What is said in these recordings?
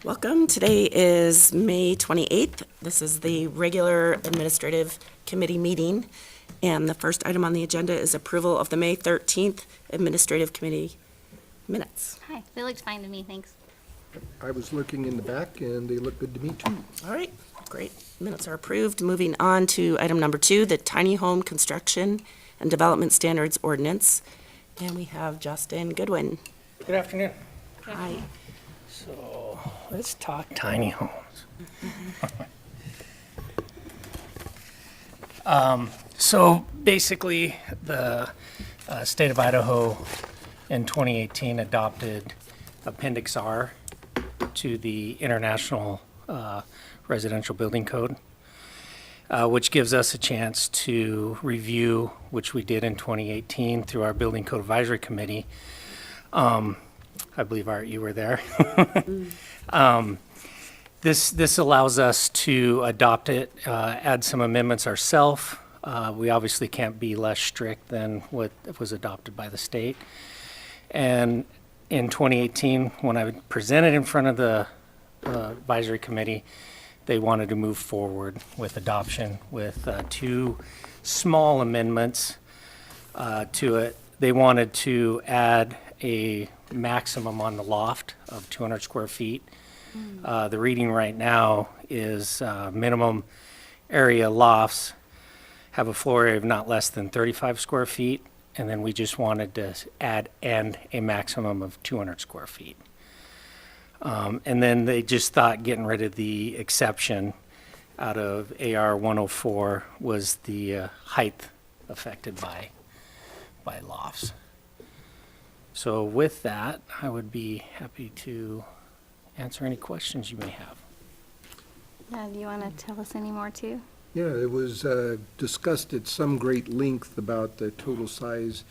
Welcome. Today is May 28th. This is the regular Administrative Committee meeting. And the first item on the agenda is approval of the May 13th Administrative Committee minutes. Hi, they looked fine to me, thanks. I was looking in the back, and they look good to me, too. All right, great. Minutes are approved. Moving on to item number 2, the Tiny Home Construction and Development Standards Ordinance. And we have Justin Goodwin. Good afternoon. Hi. So let's talk tiny homes. So basically, the state of Idaho in 2018 adopted Appendix R to the International Residential Building Code, which gives us a chance to review, which we did in 2018 through our Building Code Advisory Committee. I believe, Art, you were there. This allows us to adopt it, add some amendments ourselves. We obviously can't be less strict than what was adopted by the state. And in 2018, when I presented in front of the advisory committee, they wanted to move forward with adoption with 2 small amendments to it. They wanted to add a maximum on the loft of 200 square feet. The reading right now is minimum area lofts have a floor area of not less than 35 square feet, and then we just wanted to add and a maximum of 200 square feet. And then they just thought getting rid of the exception out of AR 104 was the height affected by lofts. So with that, I would be happy to answer any questions you may have. Do you want to tell us any more too? Yeah, it was discussed at some great length about the total size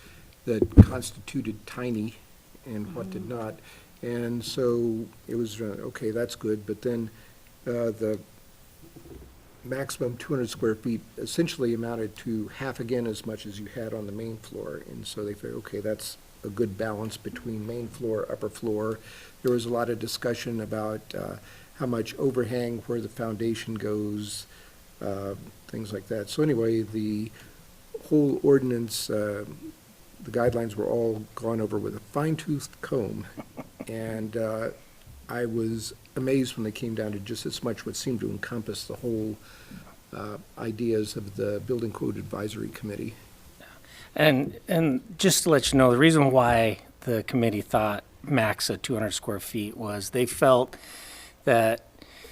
that constituted tiny and what did not. And so it was, okay, that's good. But then the maximum 200 square feet essentially amounted to half again as much as you had on the main floor. And so they figured, okay, that's a good balance between main floor, upper floor. There was a lot of discussion about how much overhang, where the foundation goes, things like that. So anyway, the whole ordinance, the guidelines were all gone over with a fine-tooth comb. And I was amazed when they came down to just as much what seemed to encompass the whole ideas of the Building Code Advisory Committee. And just to let you know, the reason why the committee thought max of 200 square feet was they felt that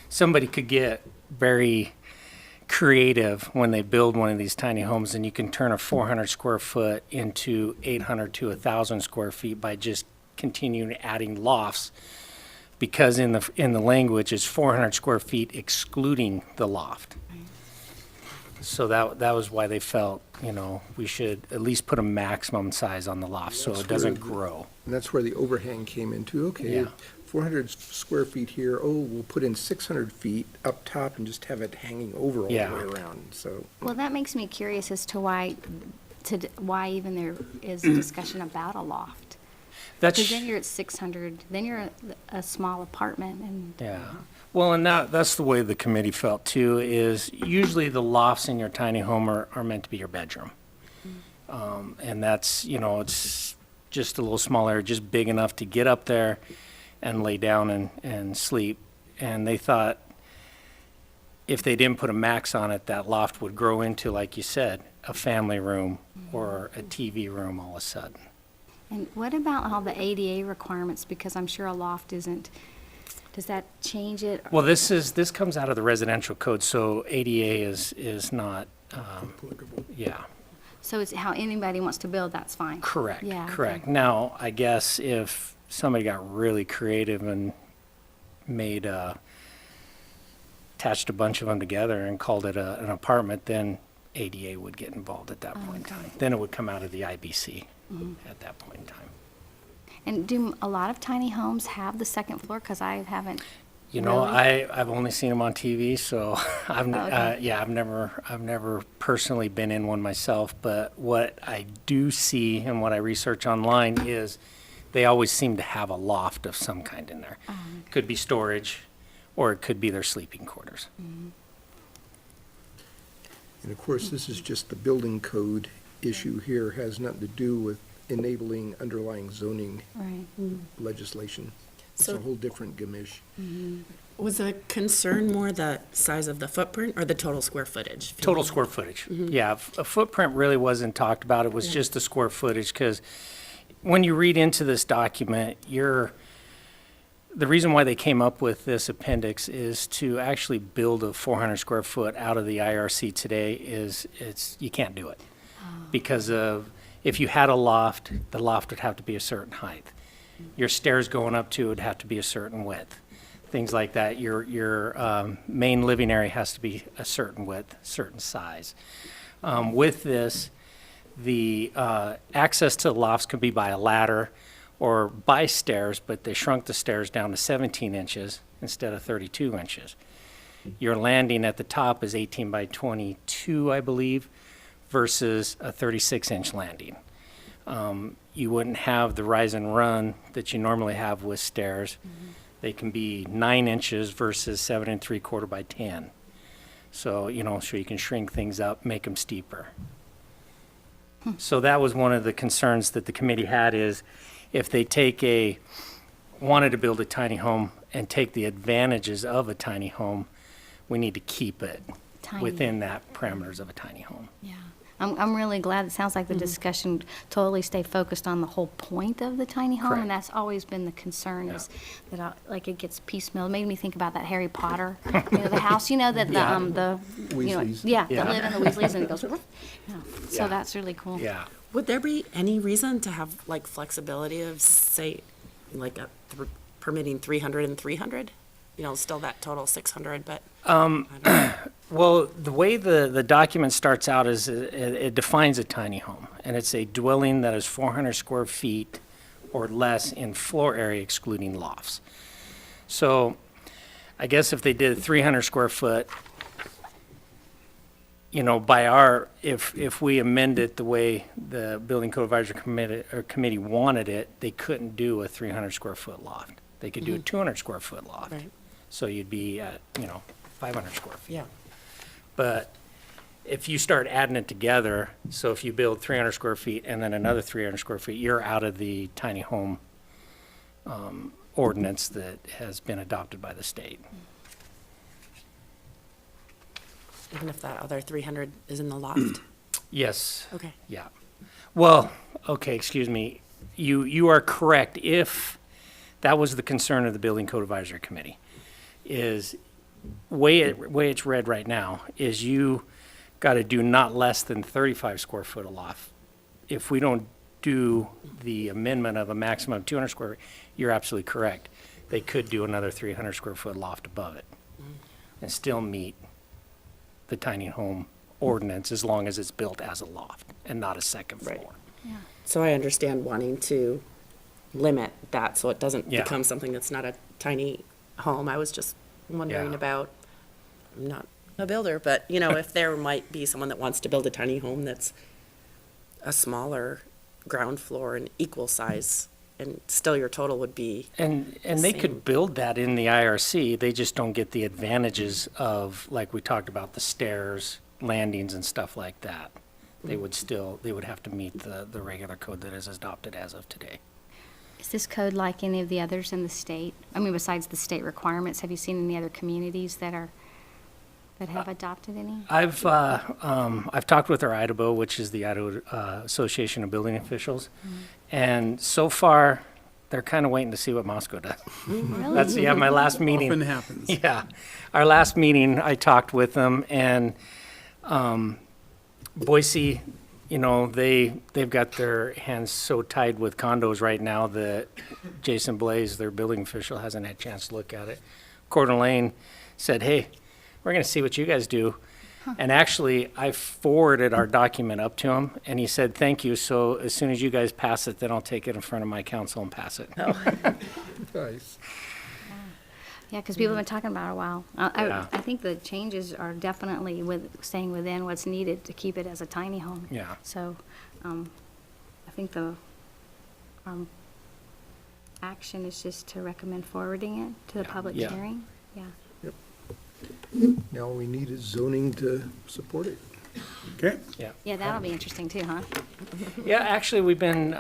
somebody could get very creative when they build one of these tiny homes, and you can turn a 400 square foot into 800 to 1,000 square feet by just continuing adding lofts, because in the language is 400 square feet excluding the loft. So that was why they felt, we should at least put a maximum size on the loft so it doesn't grow. And that's where the overhang came into. Okay, Yeah. 400 square feet here, we'll put in 600 feet up top and just have it hanging over all the Yeah. way around, so. Well, that makes me curious as to why even there is a discussion about a loft. That's Because then you're at 600, then you're a small apartment and. Yeah. Well, and that's the way the committee felt too, is usually the lofts in your tiny home are meant to be your bedroom. And that's, it's just a little smaller, just big enough to get up there and lay down and sleep. And they thought if they didn't put a max on it, that loft would grow into, like you said, a family room or a TV room all of a sudden. And what about all the ADA requirements? Because I'm sure a loft isn't, does that change it? Well, this comes out of the residential code, so ADA is not, Applicable. yeah. So it's how anybody wants to build, that's fine? Correct, Yeah, correct. okay. Now, I guess if somebody got really creative and made attached a bunch of them together and called it an apartment, then ADA would get involved at that point in time. Then it would come out of the IBC at that point in time. And do a lot of tiny homes have the second floor? Because I haven't. You know, Really? I've only seen them on TV, so Okay. I've never personally been in one myself. But what I do see and what I research online is they always seem to have a loft of some kind in there. Could be storage, or it could be their sleeping quarters. And of course, this is just the building code issue here, has nothing to do with enabling underlying zoning Right. legislation. It's So- a whole different gamish. Was the concern more the size of the footprint or the total square footage? Total square footage. Yeah, a footprint really wasn't talked about. It was just the square footage, because when you read into this document, the reason why they came up with this appendix is to actually build a 400 square foot out of the IRC today you can't do it. Because if you had a loft, the loft would have to be a certain height. Your stairs going up to it would have to be a certain width. Things like that. Your main living area has to be a certain width, certain size. With this, the access to the lofts could be by a ladder or by stairs, but they shrunk the stairs down to 17 inches instead of 32 inches. Your landing at the top is 18 by 22, I believe, versus a 36-inch landing. You wouldn't have the rise and run that you normally have with stairs. They can be 9 inches versus 7 3/4 by 10. So, so you can shrink things up, make them steeper. So that was one of the concerns that the committee had, is if they wanted to build a tiny home and take the advantages of a tiny home, we need to keep it Tiny. within that parameters of a tiny home. Yeah. I'm really glad. It sounds like the discussion totally stayed focused on the whole point of the tiny home, Correct. and that's always been the concern, is that like it gets piecemeal. It made me think about that Harry Potter, the house, that the Weasleys. that Yeah. live in the Weasleys, and it goes. So Yeah. that's really cool. Yeah. Would there be any reason to have like flexibility of, say, like permitting 300 and 300? Still that total 600, but. I don't know. Well, the way the document starts out is it defines a tiny home, and it's a dwelling that is 400 square feet or less in floor area excluding lofts. So I guess if they did 300 square foot, if we amend it the way the Building Code Advisory Committee wanted it, they couldn't do a 300 square foot loft. They could do a 200 square foot loft. Right. So you'd be at, 500 square feet. Yeah. But if you start adding it together, so if you build 300 square feet and then another 300 square feet, you're out of the tiny home ordinance that has been adopted by the state. Even if that other 300 is in the loft? Yes. Okay. Yeah. Well, okay, excuse me. You are correct. If that was the concern of the Building Code Advisory Committee, is way it's read right now is you got to do not less than 35 square foot a loft. If we don't do the amendment of a maximum of 200 square, you're absolutely correct. They could do another 300 square foot loft above it and still meet the tiny home ordinance as long as it's built as a loft and not a second floor. Right. So I understand wanting to limit that so it doesn't Yeah. become something that's not a tiny home. I was just wondering Yeah. about, I'm not a builder, but, if there might be someone that wants to build a tiny home that's a smaller ground floor and equal size, and still your total would be, And they Same. could build that in the IRC, they just don't get the advantages of, like we talked about, the stairs, landings and stuff like that. They would have to meet the regular code that is adopted as of today. Is this code like any of the others in the state? I mean, besides the state requirements, have you seen any other communities that have adopted any? I've talked with our Idaho, which is the Idaho Association of Building Officials, and so far, they're kind of waiting to see what Moscow does. That's, my last meeting. Often happens. Yeah, our last meeting, I talked with them, and Boise, they've got their hands so tied with condos right now that Jason Blaze, their building official, hasn't had a chance to look at it. Coeur d'Alene said, hey, we're going to see what you guys do. And actually, I forwarded our document up to him, and he said, thank you. So as soon as you guys pass it, then I'll take it in front of my council and pass it. Nice. Yeah, because people have been talking about it a while. Yeah. I think the changes are definitely staying within what's needed to keep it as a tiny home. Yeah. So, I think action is just to recommend forwarding it to the public Yeah. hearing? Yeah. Now all we need is zoning to support it. Okay. Yeah, that'll be interesting too, huh? Yeah, actually, we've been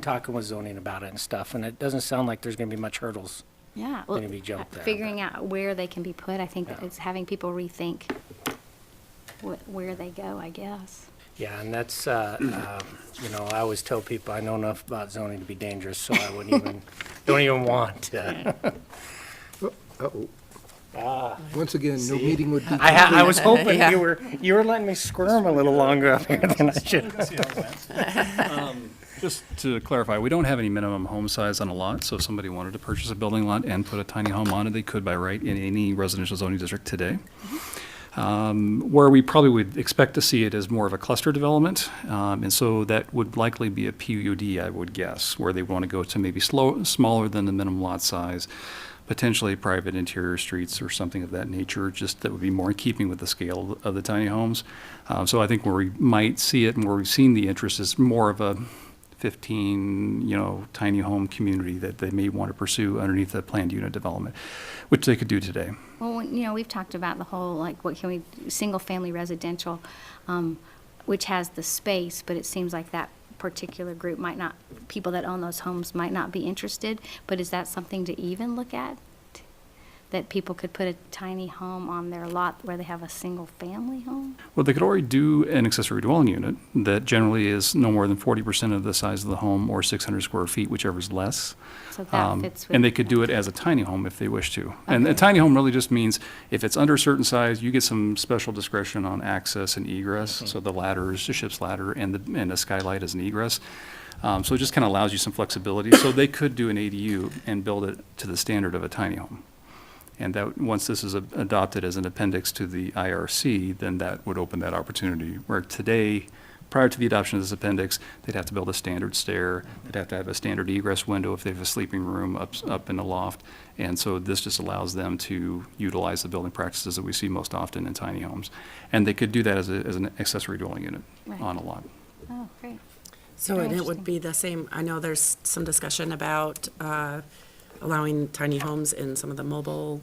talking with zoning about it and stuff, and it doesn't sound like there's gonna be much hurdles. Yeah. Well, Gonna be jumped there, figuring out where they can be put, I think that Yeah. it's having people rethink where they go, I guess. Yeah, and that's, you know, I always tell people I know enough about zoning to be dangerous, so I wouldn't even, don't even want to. Uh-oh. Once again, no meeting would be. I was hoping Yeah. you were letting me squirm a little longer up here than I should have. Just to clarify, we don't have any minimum home size on a lot, so if somebody wanted to purchase a building lot and put a tiny home on it, they could by right in any residential zoning district today. Where we probably would expect to see it as more of a cluster development, and so that would likely be a PUD, I would guess, where they want to go to maybe smaller than the minimum lot size, potentially private interior streets or something of that nature, just that would be more in keeping with the scale of the tiny homes. So I think where we might see it and where we've seen the interest is more of a 15, tiny home community that they may want to pursue underneath the planned unit development, which they could do today. Well, we've talked about the whole, like, what can we, single-family residential, which has the space, but it seems like that particular group might not, people that own those homes might not be interested, but is that something to even look at? That people could put a tiny home on their lot where they have a single-family home? Well, they could already do an accessory dwelling unit that generally is no more than 40% of the size of the home or 600 square feet, whichever is less. So that fits with. And they could do it as a tiny home if they wish to. And a Okay. tiny home really just means if it's under a certain size, you get some special discretion on access and egress. So the ladders, the ship's ladder, and the skylight as an egress. So it just kind of allows you some flexibility. So they could do an ADU and build it to the standard of a tiny home. And that, once this is adopted as an appendix to the IRC, then that would open that opportunity. Where today, prior to the adoption of this appendix, they'd have to build a standard stair, they'd have to have a standard egress window if they have a sleeping room up in the loft. And so this just allows them to utilize the building practices that we see most often in tiny homes. And they could do that as an accessory dwelling unit Right. on a lot. Oh, great. So, Very and it would interesting. be the same, I know there's some discussion about allowing tiny homes in some of the mobile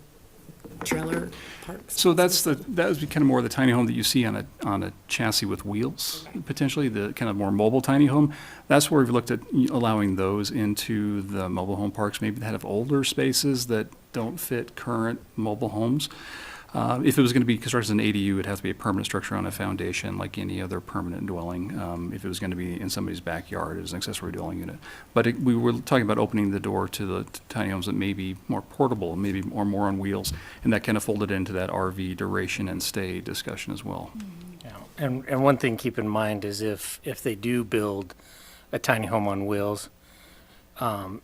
trailer parks. So that would be kind of more the tiny home that you see on a chassis with wheels, potentially, the kind of more mobile tiny home. That's where we've looked at allowing those into the mobile home parks, maybe that have older spaces that don't fit current mobile homes. If it was going to be constructed as an ADU, it'd have to be a permanent structure on a foundation like any other permanent dwelling. If it was going to be in somebody's backyard as an accessory dwelling unit. But we were talking about opening the door to the tiny homes that may be more portable, maybe or more on wheels, and that kind of folded into that RV duration and stay discussion as well. Yeah. And one thing to keep in mind is if they do build a tiny home on wheels,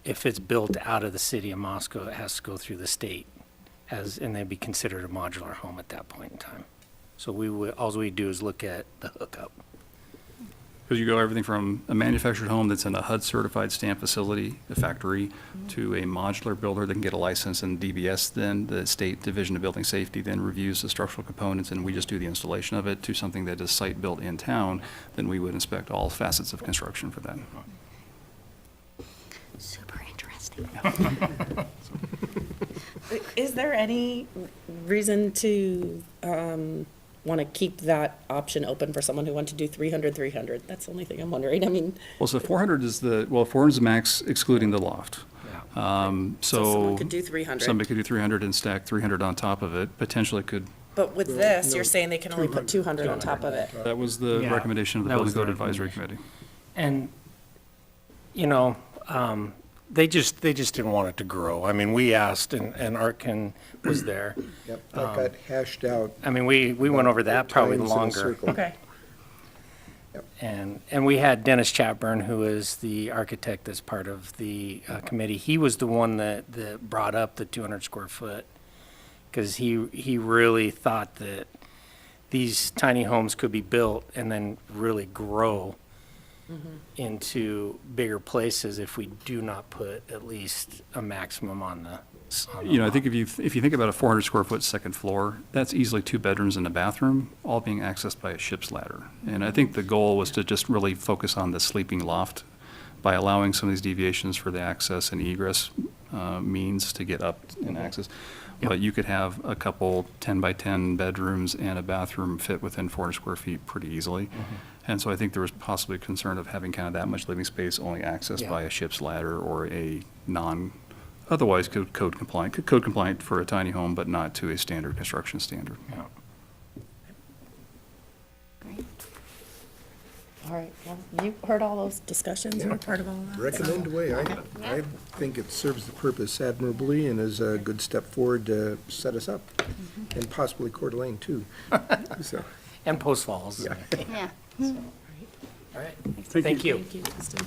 if it's built out of the city of Moscow, it has to go through the state and they'd be considered a modular home at that point in time. So all we do is look at the hookup. Because you go everything from a manufactured home that's in a HUD certified stamp facility, a factory, to a modular builder that can get a license, and DBS, then the State Division of Building Safety then reviews the structural components and we just do the installation of it, to something that is site built in town, then we would inspect all facets of construction for that. Super interesting. Is there any reason to want to keep that option open for someone who wants to do 300? That's the only thing I'm wondering. I mean, Well, so 400 is 400 is the max excluding the loft. so someone could do 300. Somebody could do 300 and stack 300 on top of it, potentially could. But with Well, this, no, you're saying they can only put 200 on top of it. That was the Yeah, recommendation of the that was Building the Code Advisory Committee. And, they just didn't want it to grow. I mean, we asked and Artkin was there. Yep, that got hashed out. I mean, we went over that probably times in a longer. circle. Okay. And we had Dennis Chatburn, who is the architect that's part of the committee. He was the one that brought up the 200 square foot, because he really thought that these tiny homes could be built and then really grow into bigger places if we do not put at least a maximum on the I think if you think about a 400 square foot second floor, that's easily 2 bedrooms and a bathroom, all being accessed by a ship's ladder. And I think the goal was to just really focus on the sleeping loft by allowing some of these deviations for the access and egress means to get up and access. But you could have a couple 10 by 10 bedrooms and a bathroom fit within 400 square feet pretty easily. And so I think there was possibly concern of having kind of that much living space only accessed by a ship's ladder or a otherwise code compliant for a tiny home, but not to a standard construction standard. Great. All right, well, you heard all those discussions, you were part of all that. Recommend away. I think it serves the purpose admirably and is a good step forward to set us up, and possibly Coeur d'Alene, too. So, And Post Falls. Yeah. Yeah. All right, thank you. Thank you, Kristen.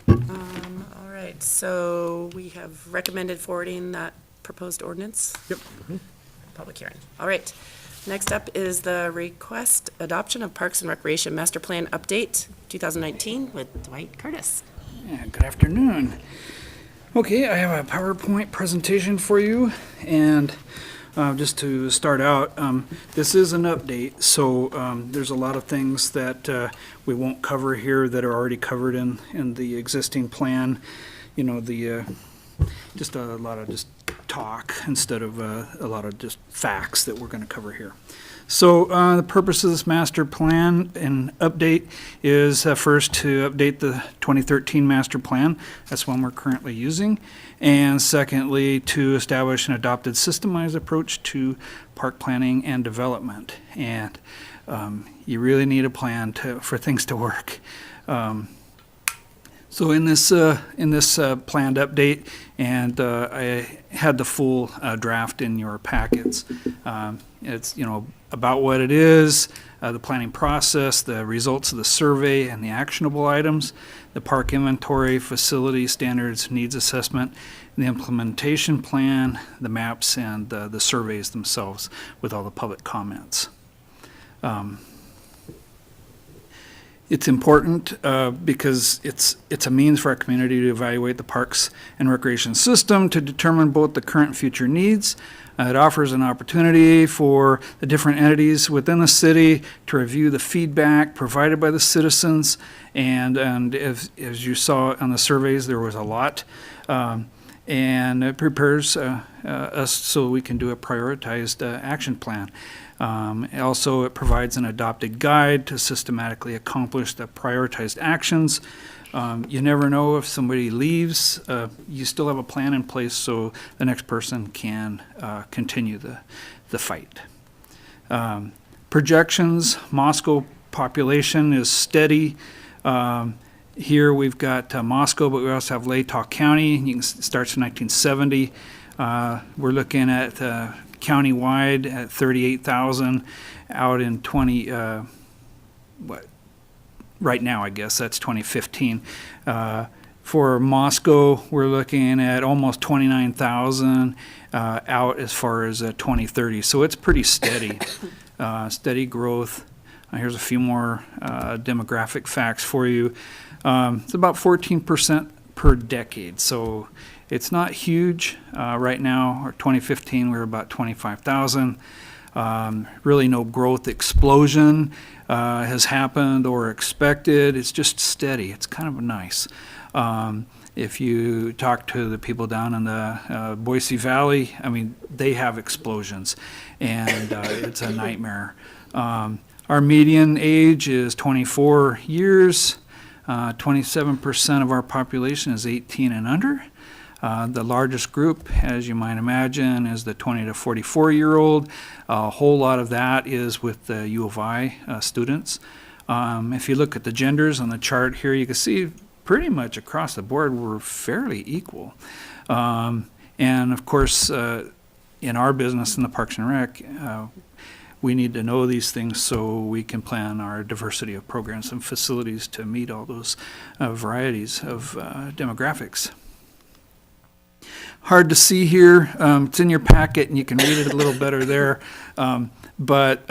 All right, so we have recommended forwarding that proposed ordinance? Yep. Public hearing. All right. Next up is the request adoption of Parks and Recreation Master Plan Update 2019 with Dwight Curtis. Yeah, good afternoon. Okay, I have a PowerPoint presentation for you, and just to start out, this is an update, so there's a lot of things that we won't cover here that are already covered in the existing plan. You know, just a lot of just talk instead of a lot of just facts that we're going to cover here. So the purpose of this master plan and update is first to update the 2013 master plan. That's one we're currently using. And secondly, to establish an adopted systemized approach to park planning and development. And you really need a plan for things to work. So in this planned update, and I had the full draft in your packets. It's about what it is, the planning process, the results of the survey, and the actionable items, the park inventory, facility standards, needs assessment, the implementation plan, the maps, and the surveys themselves with all the public comments. It's important because it's a means for our community to evaluate the parks and recreation system to determine both the current and future needs. It offers an opportunity for the different entities within the city to review the feedback provided by the citizens. And as you saw on the surveys, there was a lot. And it prepares us so we can do a prioritized action plan. Also, it provides an adopted guide to systematically accomplish the prioritized actions. You never know if somebody leaves, you still have a plan in place so the next person can continue the fight. Projections, Moscow population is steady. Here we've got Moscow, but we also have Latah County. You can starts in 1970. We're looking at countywide at 38,000 out in right now, I guess that's 2015. For Moscow, we're looking at almost 29,000 out as far as 2030. So it's pretty steady, steady growth. Here's a few more demographic facts for you. It's about 14% per decade. So it's not huge right now. Or 2015, we were about 25,000. Really no growth explosion has happened or expected. It's just steady. It's kind of nice. If you talk to the people down in the Boise Valley, I mean, they have explosions, and it's a nightmare. Our median age is 24 years. 27% of our population is 18 and under. The largest group, as you might imagine, is the 20 to 44-year-old. A whole lot of that is with the U of I students. If you look at the genders on the chart here, you can see pretty much across the board we're fairly equal. And of course, in our business in the Parks and Rec, we need to know these things so we can plan our diversity of programs and facilities to meet all those varieties of demographics. Hard to see here. It's in your packet and you can read it a little better there. But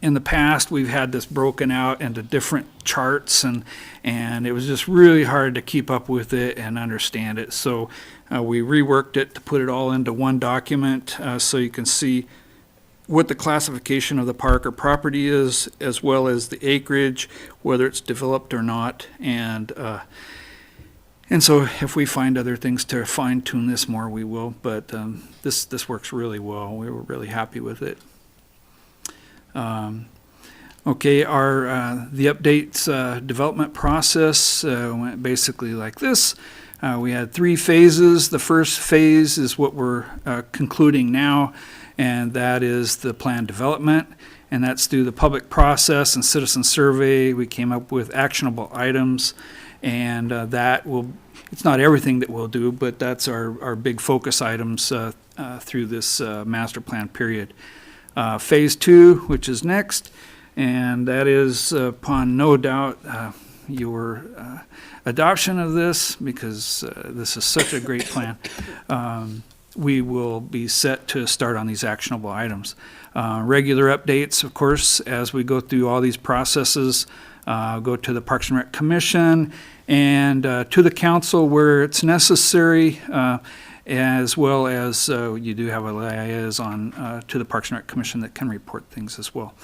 in the past, we've had this broken out into different charts, and it was just really hard to keep up with it and understand it. So we reworked it to put it all into one document so you can see what the classification of the park or property is, as well as the acreage, whether it's developed or not. And And so if we find other things to fine tune this more, we will, but this works really well. We were really happy with it. Okay, the updates development process went basically like this. We had 3 phases. The first phase is what we're concluding now, and that is the plan development. And that's through the public process and citizen survey. We came up with actionable items, and that will, it's not everything that we'll do, but that's our big focus items through this master plan period. Phase 2, which is next, and that is upon no doubt your adoption of this, because this is such a great plan. We will be set to start on these actionable items. Regular updates, of course, as we go through all these processes, go to the Parks and Rec Commission and to the council where it's necessary, as well as you do have a liaison to the Parks and Rec Commission that can report things as well.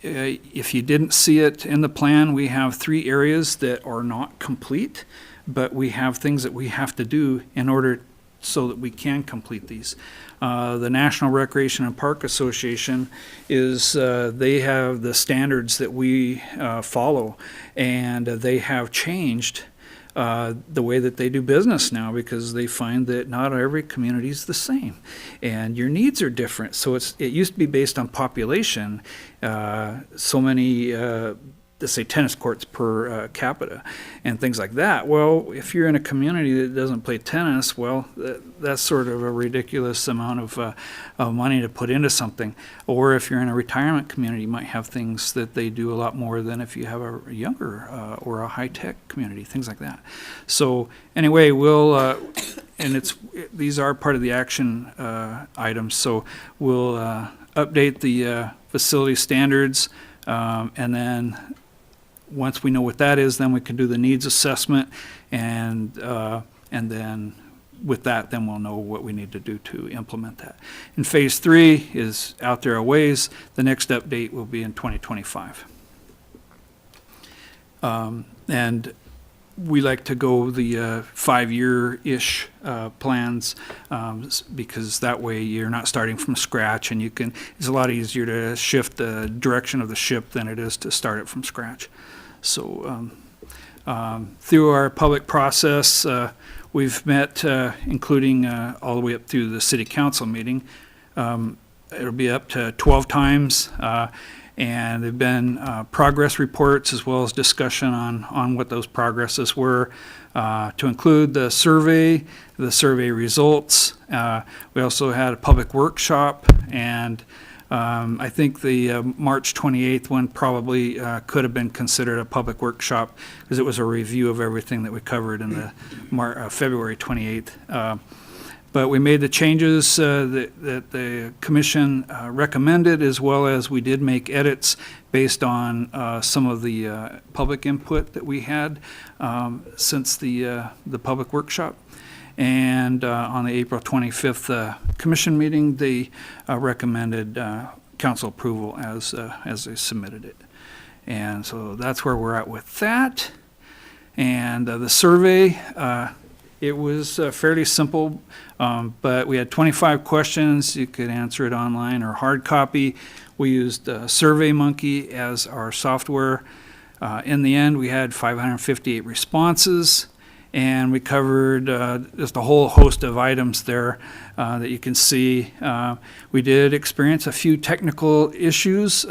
If you didn't see it in the plan, we have 3 areas that are not complete, but we have things that we have to do in order so that we can complete these. The National Recreation and Park Association is, they have the standards that we follow, and they have changed the way that they do business now, because they find that not every community is the same and your needs are different. So it used to be based on population, so many let's say tennis courts per capita and things like that. Well, if you're in a community that doesn't play tennis, well, that's sort of a ridiculous amount of money to put into something. Or if you're in a retirement community, you might have things that they do a lot more than if you have a younger or a high-tech community, things like that. So anyway, we'll, and these are part of the action items, so we'll update the facility standards, and then once we know what that is, then we can do the needs assessment, and then with that, then we'll know what we need to do to implement that. And phase 3 is out there a ways. The next update will be in 2025. And we like to go the 5-year-ish plans, because that way you're not starting from scratch, and it's a lot easier to shift the direction of the ship than it is to start it from scratch. So through our public process, we've met, including all the way up through the city council meeting. It'll be up to 12 times, and there've been progress reports as well as discussion on what those progresses were, to include the survey results. We also had a public workshop, and I think the March 28th one probably could have been considered a public workshop, because it was a review of everything that we covered in the February 28th. But we made the changes that the commission recommended, as well as we did make edits based on some of the public input that we had since the public workshop. And on the April 25th commission meeting, they recommended council approval as they submitted it. And so that's where we're at with that. And the survey, it was fairly simple, but we had 25 questions. You could answer it online or hard copy. We used SurveyMonkey as our software. In the end, we had 558 responses. And we covered just a whole host of items there that you can see. We did experience a few technical issues.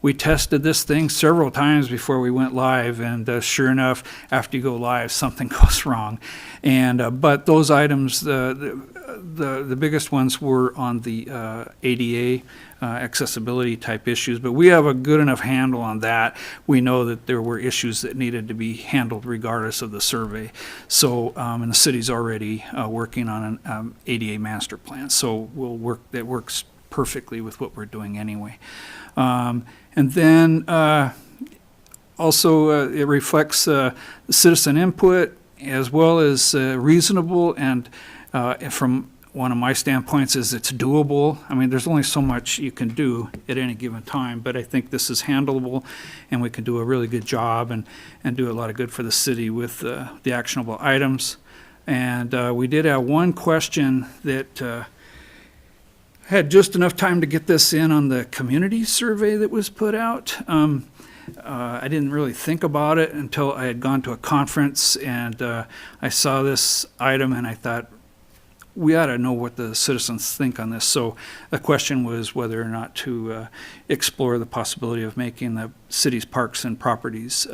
We tested this thing several times before we went live, and sure enough, after you go live, something goes wrong. And but those items, the biggest ones were on the ADA accessibility type issues, but we have a good enough handle on that. We know that there were issues that needed to be handled regardless of the survey. So, and the city's already working on an ADA master plan, so that works perfectly with what we're doing anyway. And then also it reflects citizen input, as well as reasonable and from one of my standpoints is it's doable. I mean, there's only so much you can do at any given time, but I think this is handleable, and we can do a really good job and do a lot of good for the city with the actionable items. And we did have one question that had just enough time to get this in on the community survey that was put out. I didn't really think about it until I had gone to a conference, and I saw this item, and I thought, we ought to know what the citizens think on this. So the question was whether or not to explore the possibility of making the city's parks and properties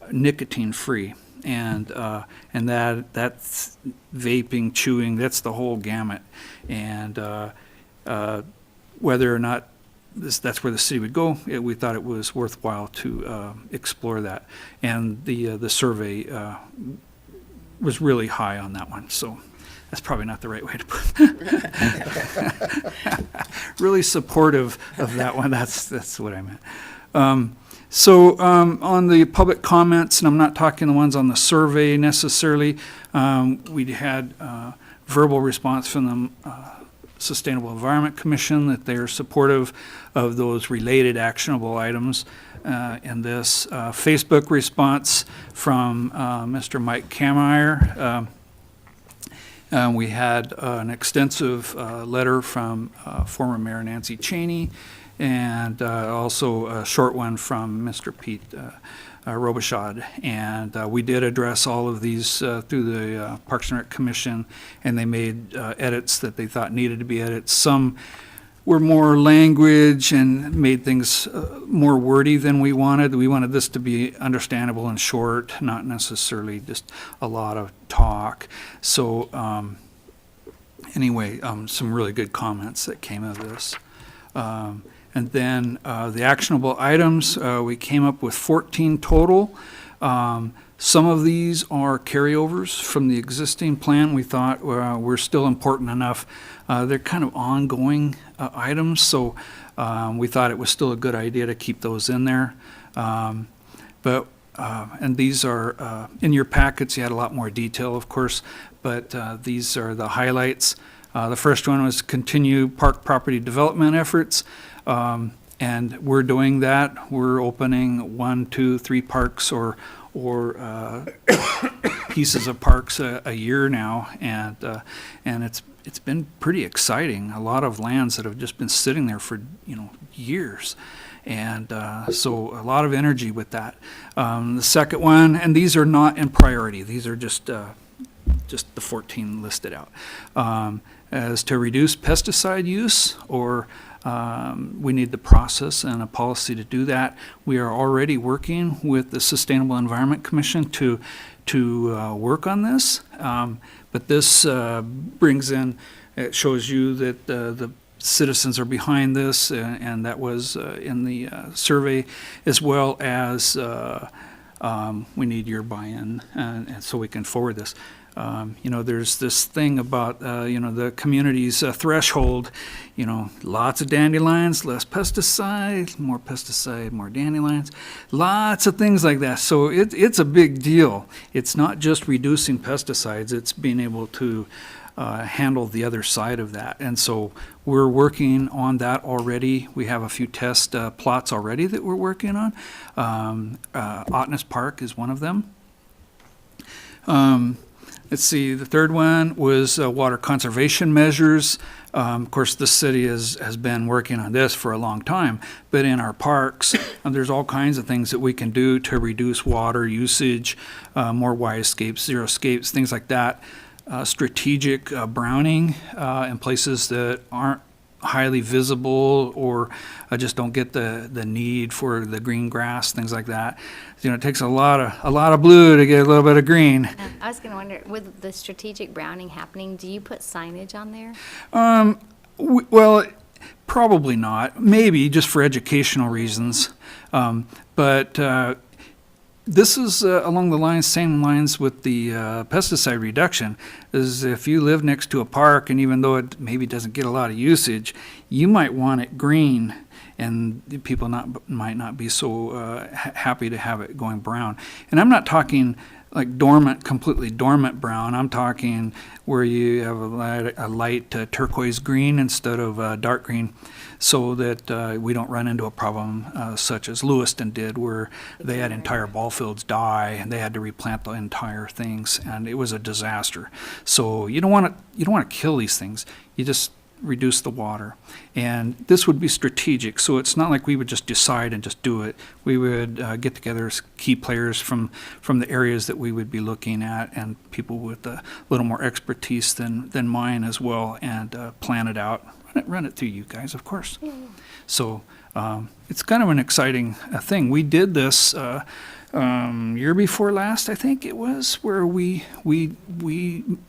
nicotine-free. And that's vaping, chewing, that's the whole gamut. And whether or not that's where the city would go, we thought it was worthwhile to explore that. And the survey was really high on that one. So that's probably not the right way to put it. Really supportive of that one. That's what I meant. So on the public comments, and I'm not talking the ones on the survey necessarily, we had verbal response from the Sustainable Environment Commission that they're supportive of those related actionable items in this. Facebook response from Mr. Mike Kameyer. We had an extensive letter from former Mayor Nancy Cheney, and also a short one from Mr. Pete Robichaud. And we did address all of these through the Parks and Rec Commission, and they made edits that they thought needed to be edits. Some were more language and made things more wordy than we wanted. We wanted this to be understandable and short, not necessarily just a lot of talk. So anyway, some really good comments that came out of this. And then the actionable items, we came up with 14 total. Some of these are carryovers from the existing plan. We thought were still important enough. They're kind of ongoing items, so we thought it was still a good idea to keep those in there. And these are in your packets. You had a lot more detail, of course, but these are the highlights. The first one was continue park property development efforts. And we're doing that. We're opening 1, 2, 3 parks or pieces of parks a year now, and it's been pretty exciting. A lot of lands that have just been sitting there for years, and so a lot of energy with that. The second one, and these are not in priority. These are just the 14 listed out, as to reduce pesticide use or we need the process and a policy to do that. We are already working with the Sustainable Environment Commission to work on this. But this brings in, it shows you that the citizens are behind this, and that was in the survey, as well as we need your buy-in, and so we can forward this. There's this thing about, the community's threshold, lots of dandelions, less pesticide, more dandelions, lots of things like that. So it's a big deal. It's not just reducing pesticides, it's being able to handle the other side of that. And so we're working on that already. We have a few test plots already that we're working on. Otness Park is one of them. Let's see, the third one was water conservation measures. Of course, the city has been working on this for a long time, but in our parks, there's all kinds of things that we can do to reduce water usage, more Y-escapes, zero-escapes, things like that. Strategic browning in places that aren't highly visible or just don't get the need for the green grass, things like that. It takes a lot of blue to get a little bit of green. I was going to wonder, with the strategic browning happening, do you put signage on there? Well, probably not. Maybe just for educational reasons. But this is along the same lines with the pesticide reduction. Is if you live next to a park, and even though it maybe doesn't get a lot of usage, you might want it green, and people might not be so happy to have it going brown. And I'm not talking like dormant, completely dormant brown. I'm talking where you have a light turquoise green instead of dark green, so that we don't run into a problem such as Lewiston did, where they had entire ball fields die and they had to replant the entire things, and it was a disaster. So you don't want to kill these things. You just reduce the water. And this would be strategic, so it's not like we would just decide and just do it. We would get together as key players from the areas that we would be looking at, and people with a little more expertise than mine as well, and plan it out. Run it through you guys, of course. So it's kind of an exciting thing. We did this year before last, I think it was, where we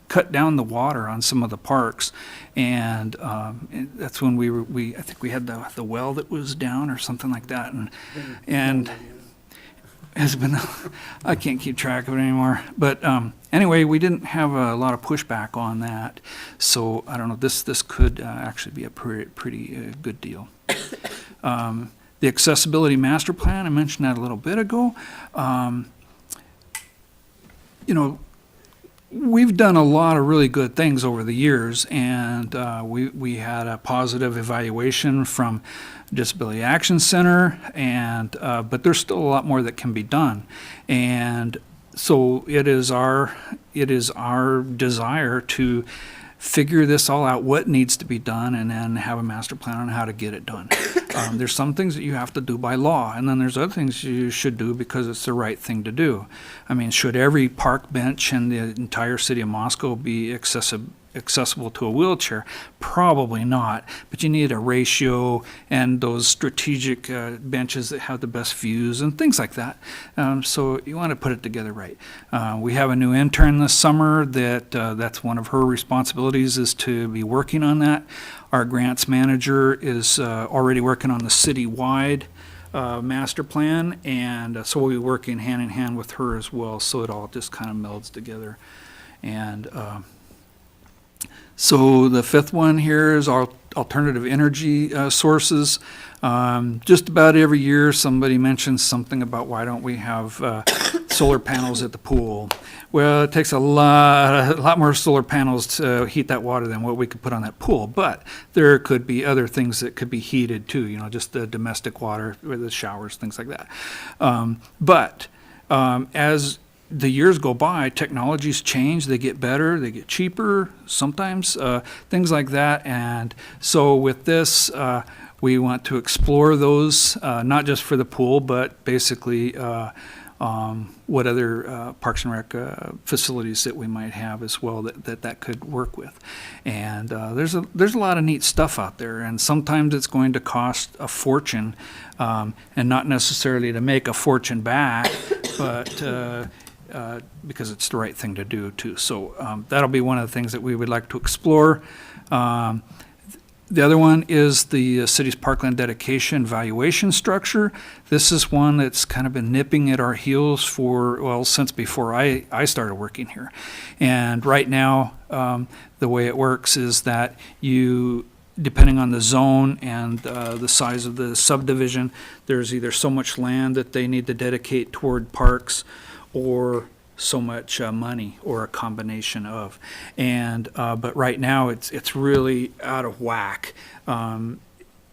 cut down the water on some of the parks, and that's when I think we had the well that was down or something like that, and has been, I can't keep track of it anymore. But anyway, we didn't have a lot of pushback on that, so I don't know. This could actually be a pretty good deal. The accessibility master plan, I mentioned that a little bit ago. We've done a lot of really good things over the years, and we had a positive evaluation from Disability Action Center, and but there's still a lot more that can be done. And so it is our desire to figure this all out, what needs to be done, and then have a master plan on how to get it done. There's some things that you have to do by law, and then there's other things you should do because it's the right thing to do. I mean, should every park bench in the entire city of Moscow be accessible to a wheelchair? Probably not, but you need a ratio and those strategic benches that have the best views and things like that. So you want to put it together right. We have a new intern this summer that's one of her responsibilities, is to be working on that. Our grants manager is already working on the city-wide master plan, and so we'll be working hand in hand with her as well, so it all just kind of melds together. And so the fifth one here is our alternative energy sources. Just about every year somebody mentions something about why don't we have solar panels at the pool. Well, it takes a lot more solar panels to heat that water than what we could put on that pool, but there could be other things that could be heated too, just the domestic water, the showers, things like that. But as the years go by, technologies change, they get better, they get cheaper sometimes, things like that. And so with this, we want to explore those, not just for the pool, but basically what other Parks and Rec facilities that we might have as well that could work with. And there's a lot of neat stuff out there, and sometimes it's going to cost a fortune, and not necessarily to make a fortune back, but because it's the right thing to do too. So that'll be one of the things that we would like to explore. The other one is the city's parkland dedication valuation structure. This is one that's kind of been nipping at our heels since before I started working here. And right now, the way it works is that you, depending on the zone and the size of the subdivision, there's either so much land that they need to dedicate toward parks, or so much money, or a combination of. And but right now it's really out of whack.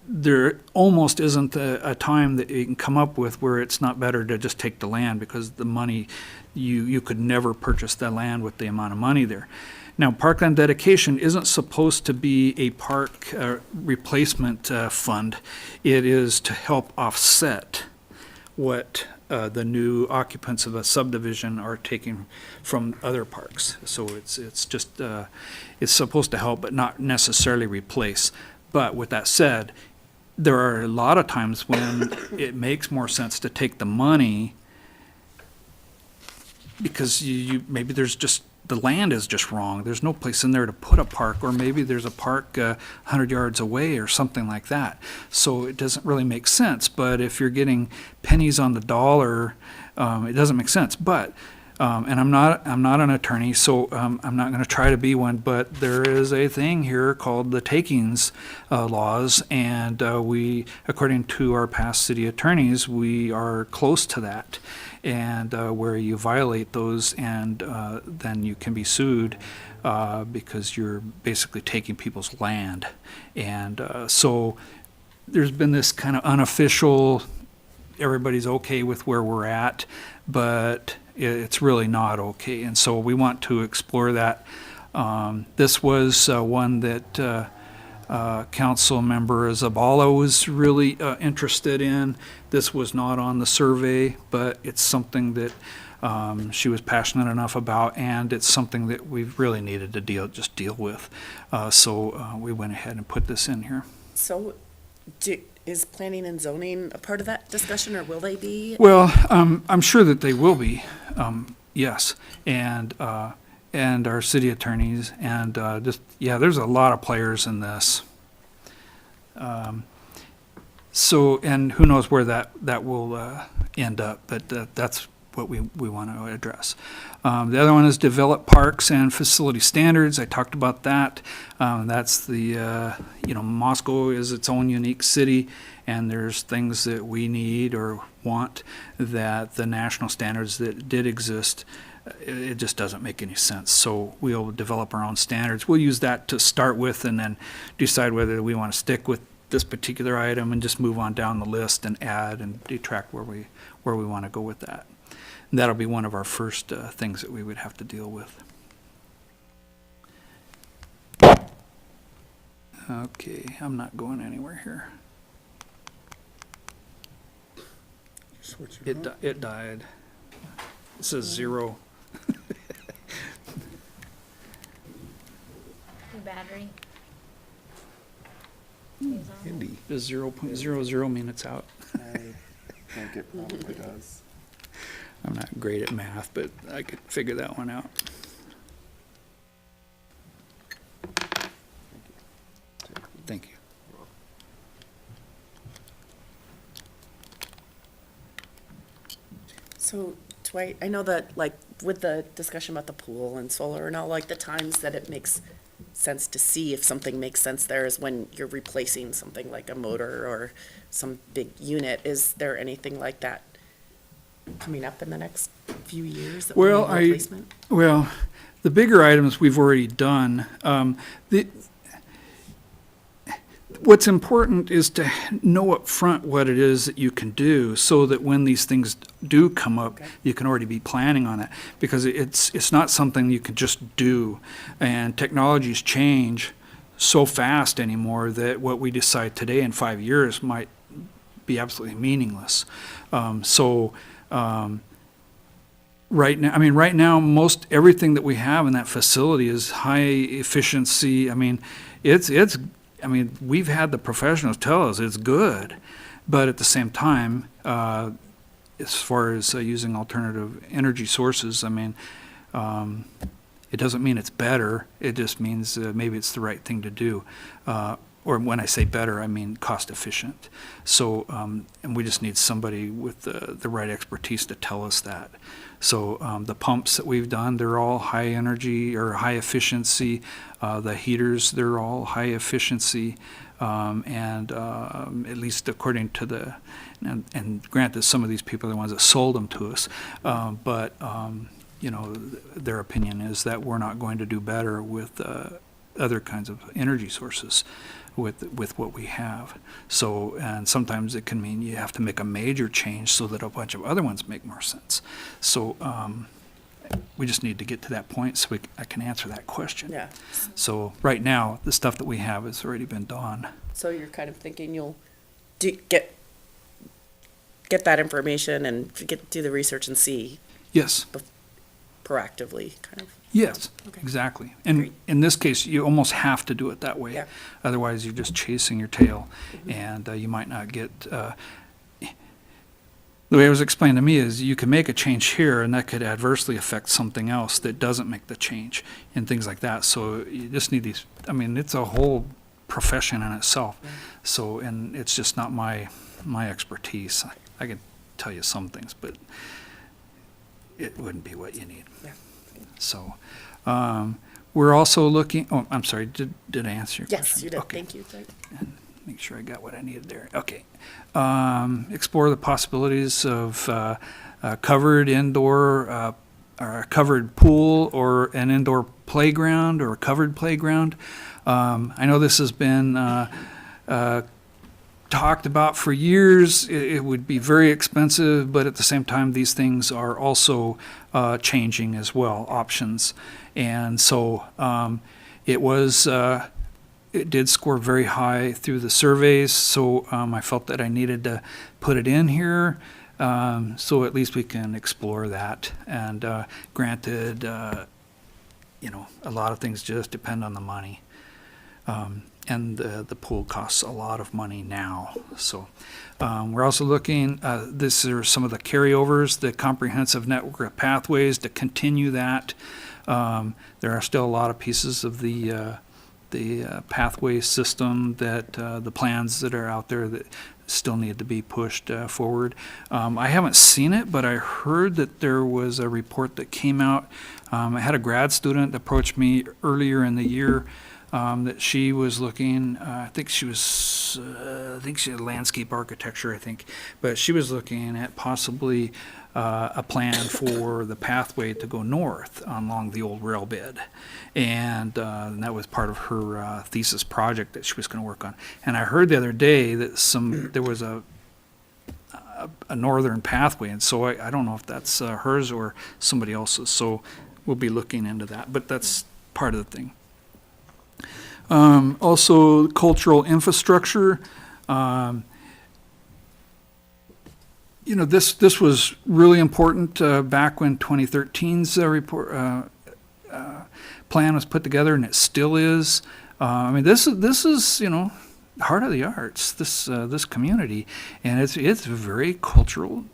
There almost isn't a time that you can come up with where it's not better to just take the land, because the money, you could never purchase the land with the amount of money there. Now, parkland dedication isn't supposed to be a park replacement fund. It is to help offset what the new occupants of a subdivision are taking from other parks. So it's just it's supposed to help, but not necessarily replace. But with that said, there are a lot of times when it makes more sense to take the money, because you maybe there's just, the land is just wrong. There's no place in there to put a park, or maybe there's a park 100 yards away or something like that. So it doesn't really make sense. But if you're getting pennies on the dollar, it doesn't make sense. But and I'm not an attorney, so I'm not going to try to be one. But there is a thing here called the takings laws, and we, according to our past city attorneys, we are close to that. and where you violate those, and then you can be sued because you're basically taking people's land. And so there's been this kind of unofficial, everybody's okay with where we're at, but it's really not okay. And so we want to explore that. This was one that Council Member Zabala was really interested in. This was not on the survey, but it's something that she was passionate enough about, and it's something that we really needed to deal with. So we went ahead and put this in here. So, is planning and zoning a part of that discussion, or will they be? Well, I'm sure that they will be, yes, and our city attorneys, and there's a lot of players in this. So, and who knows where that will end up, but that's what we want to address. The other one is develop parks and facility standards. I talked about that. That's the, Moscow is its own unique city, and there's things that we need or want that the national standards that did exist, it just doesn't make any sense. So we'll develop our own standards. We'll use that to start with and then decide whether we want to stick with this particular item and just move on down the list and add and detract where we want to go with that. And that'll be one of our first things that we would have to deal with. Okay, I'm not going anywhere here. It died. It says 0. Your battery. Indy. Does 0.00 mean it's out? I think it probably does. I'm not great at math, but I could figure that one out. Thank you. So, Dwight, I know that, like, with the discussion about the pool and solar and all, like, the times that it makes sense to see if something makes sense there is when you're replacing something like a motor or some big unit. Is there anything like that coming up in the next few years that will need replacement? Well, the bigger items we've already done. What's important is to know up front what it is that you can do so that when these things do come up, you can already be planning on it. Because it's not something you can just do. And technologies change so fast anymore that what we decide today in 5 years might be absolutely meaningless. Right now, most everything that we have in that facility is high efficiency. We've had the professionals tell us it's good, but at the same time, as far as using alternative energy sources, it doesn't mean it's better. It just means maybe it's the right thing to do. Or when I say better, I mean cost efficient. So, and we just need somebody with the right expertise to tell us that. So the pumps that we've done, they're all high energy or high efficiency. The heaters, they're all high efficiency. And at least according to and granted, some of these people are the ones that sold them to us. But their opinion is that we're not going to do better with other kinds of energy sources with what we have. So, and sometimes it can mean you have to make a major change so that a bunch of other ones make more sense. So we just need to get to that point so I can answer that question. Yeah. So right now, the stuff that we have has already been done. So you're kind of thinking you'll get that information and do the research and see Yes. proactively, kind of. Yes, Okay. exactly. And Great. in this case, you almost have to do it that way. Yeah. Otherwise, you're just chasing your tail, and you might not get. The way it was explained to me is you can make a change here, and that could adversely affect something else that doesn't make the change, and things like that. So you just need these. It's a whole profession in itself. Yeah. So, and it's just not my expertise. I can tell you some things, but it wouldn't be what you need. Yeah. So, we're also looking, I'm sorry, did I answer your question? Yes, you did. Okay. Thank you. Dwight. Make sure I got what I needed there. Okay. Explore the possibilities of covered indoor, or a covered pool, or an indoor playground, or a covered playground. I know this has been talked about for years. It would be very expensive, but at the same time, these things are also changing as well, options. And so it did score very high through the surveys, so I felt that I needed to put it in here, so at least we can explore that. And granted, a lot of things just depend on the money. And the pool costs a lot of money now. So we're also looking, this are some of the carryovers, the comprehensive network of pathways, to continue that. There are still a lot of pieces of the pathway system that the plans that are out there that still need to be pushed forward. I haven't seen it, but I heard that there was a report that came out. I had a grad student approach me earlier in the year that she was looking, I think she had landscape architecture, but she was looking at possibly a plan for the pathway to go north along the old rail bed. And that was part of her thesis project that she was going to work on. And I heard the other day that there was a northern pathway, and so I don't know if that's hers or somebody else's. So we'll be looking into that, but that's part of the thing. Also, cultural infrastructure. This was really important back when 2013's report plan was put together, and it still is. This is heart of the arts. This community, and it's a very cultural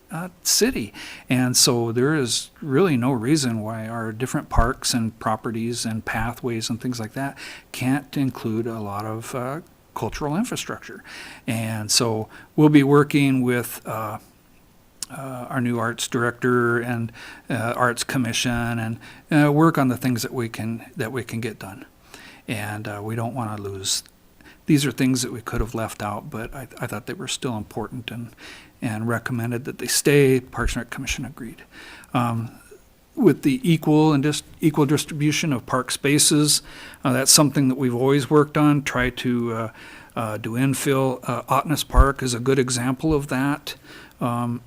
city, and so there is really no reason why our different parks and properties and pathways and things like that can't include a lot of cultural infrastructure. And so we'll be working with our new arts director and arts commission, and work on the things that we can get done. And we don't want to lose. These are things that we could have left out, but I thought they were still important, and recommended that they stay. Parks and Rec Commission agreed. With the equal distribution of park spaces, that's something that we've always worked on. Try to do infill. Ottness Park is a good example of that. So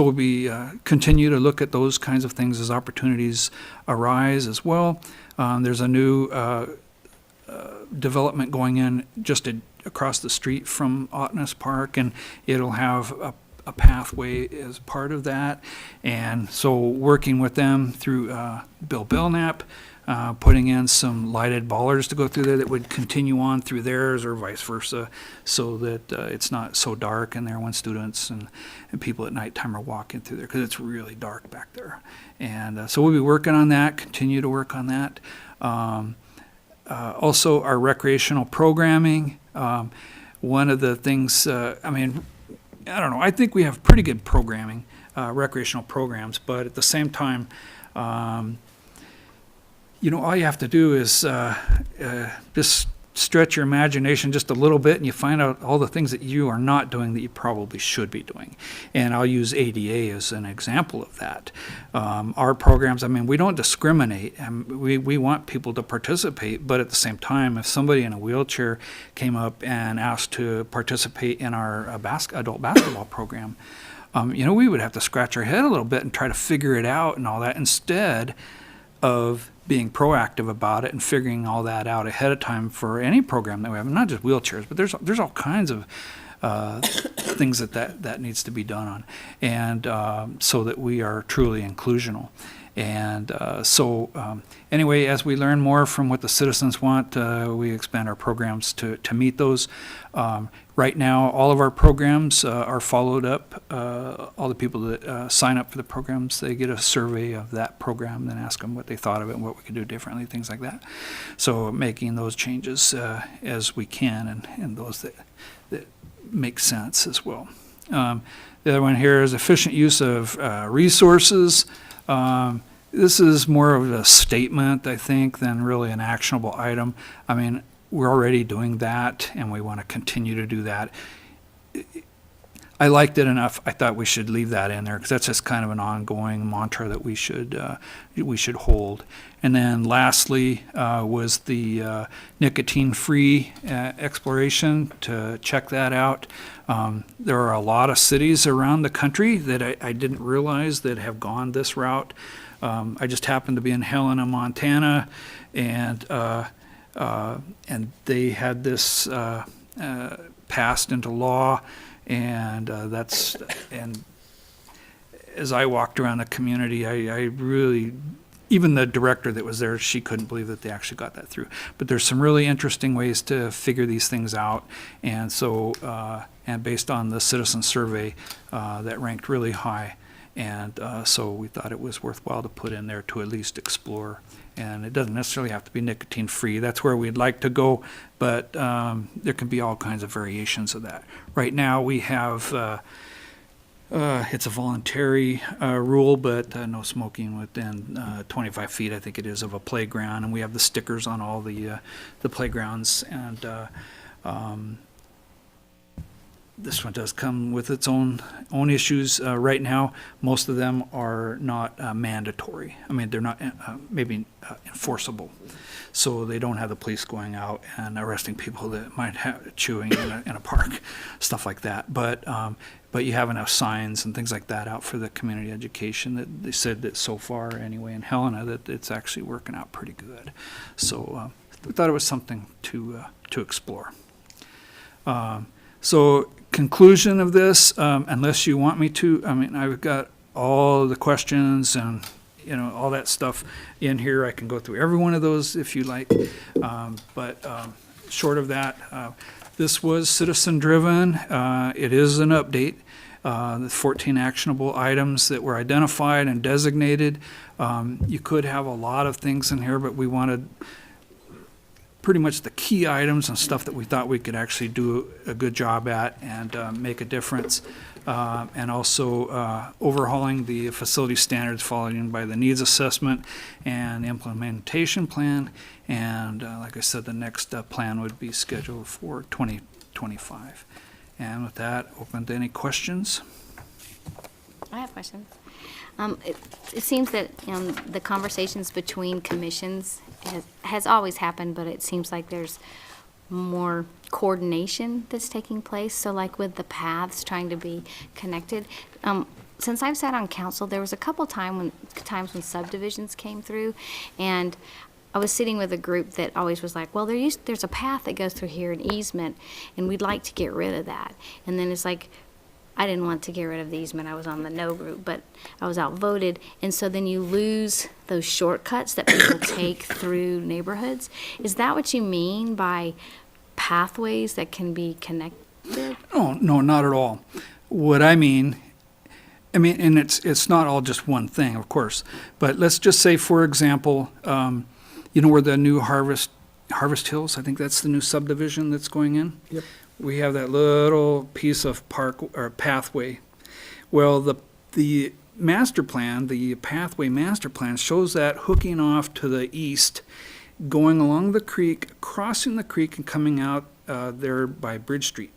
we'll be continue to look at those kinds of things as opportunities arise as well. There's a new development going in just across the street from Ottness Park, and it'll have a pathway as part of that. And so working with them through Bill Belknap, putting in some lighted bollards to go through there that would continue on through theirs, or vice versa, so that it's not so dark in there when students and people at nighttime are walking through there, because it's really dark back there. And so we'll be working on that, continue to work on that. Also, our recreational programming. One of the things, I don't know, I think we have pretty good programming, recreational programs, but at the same time, all you have to do is just stretch your imagination just a little bit, and you find out all the things that you are not doing that you probably should be doing. And I'll use ADA as an example of that. Our programs, we don't discriminate, and we want people to participate, but at the same time, if somebody in a wheelchair came up and asked to participate in our adult basketball program, we would have to scratch our head a little bit and try to figure it out and all that, instead of being proactive about it and figuring all that out ahead of time for any program that we have, not just wheelchairs, but there's all kinds of things that needs to be done on, and so that we are truly inclusional. And anyway, as we learn more from what the citizens want, we expand our programs to meet those. Right now, all of our programs are followed up. All the people that sign up for the programs, they get a survey of that program, then ask them what they thought of it and what we could do differently, things like that. So making those changes as we can, and those that make sense as well. The other one here is efficient use of resources. This is more of a statement, I think, than really an actionable item. We're already doing that, and we want to continue to do that. I liked it enough, I thought we should leave that in there, because that's just kind of an ongoing mantra that we should hold. And then lastly was the nicotine-free exploration, to check that out. There are a lot of cities around the country that I didn't realize that have gone this route. I just happened to be in Helena, Montana, and they had this passed into law, and and as I walked around the community, I really, even the director that was there, she couldn't believe that they actually got that through. But there's some really interesting ways to figure these things out, and so and based on the citizen survey, that ranked really high. And so we thought it was worthwhile to put in there to at least explore. And it doesn't necessarily have to be nicotine-free. That's where we'd like to go, but there can be all kinds of variations of that. Right now, we have, it's a voluntary rule, but no smoking within 25 feet, I think it is, of a playground. And we have the stickers on all the playgrounds. And this one does come with its own issues. Right now, most of them are not mandatory. I mean, they're not maybe enforceable. So they don't have the police going out and arresting people that might have chewing in a park, stuff like that. But you have enough signs and things like that out for the community education that they said that so far, anyway, in Helena, that it's actually working out pretty good. So we thought it was something to explore. So conclusion of this, unless you want me to, I mean, I've got all the questions and, all that stuff in here. I can go through every one of those if you like. But short of that, this was citizen-driven. It is an update. The 14 actionable items that were identified and designated. You could have a lot of things in here, but we wanted pretty much the key items and stuff that we thought we could actually do a good job at and make a difference. And also overhauling the facility standards following by the needs assessment and implementation plan. And like I said, the next plan would be scheduled for 2025. And with that, open to any questions. I have questions. It seems that the conversations between commissions has always happened, but it seems like there's more coordination that's taking place. So like with the paths trying to be connected. Since I've sat on council, there was a couple times when subdivisions came through, and I was sitting with a group that always was like, well, there's a path that goes through here, an easement, and we'd like to get rid of that. And then it's like, I didn't want to get rid of the easement. I was on the no group, but I was outvoted. And so then you lose those shortcuts that people take through neighborhoods. Is that what you mean by pathways that can be connected? Oh, no, not at all. What I mean, and it's not all just one thing, of course, but let's just say, for example, where the new Harvest Hills, I think that's the new subdivision that's going in? Yep. We have that little piece of park or pathway. Well, the master plan, the pathway master plan, shows that hooking off to the east, going along the creek, crossing the creek, and coming out there by Bridge Street.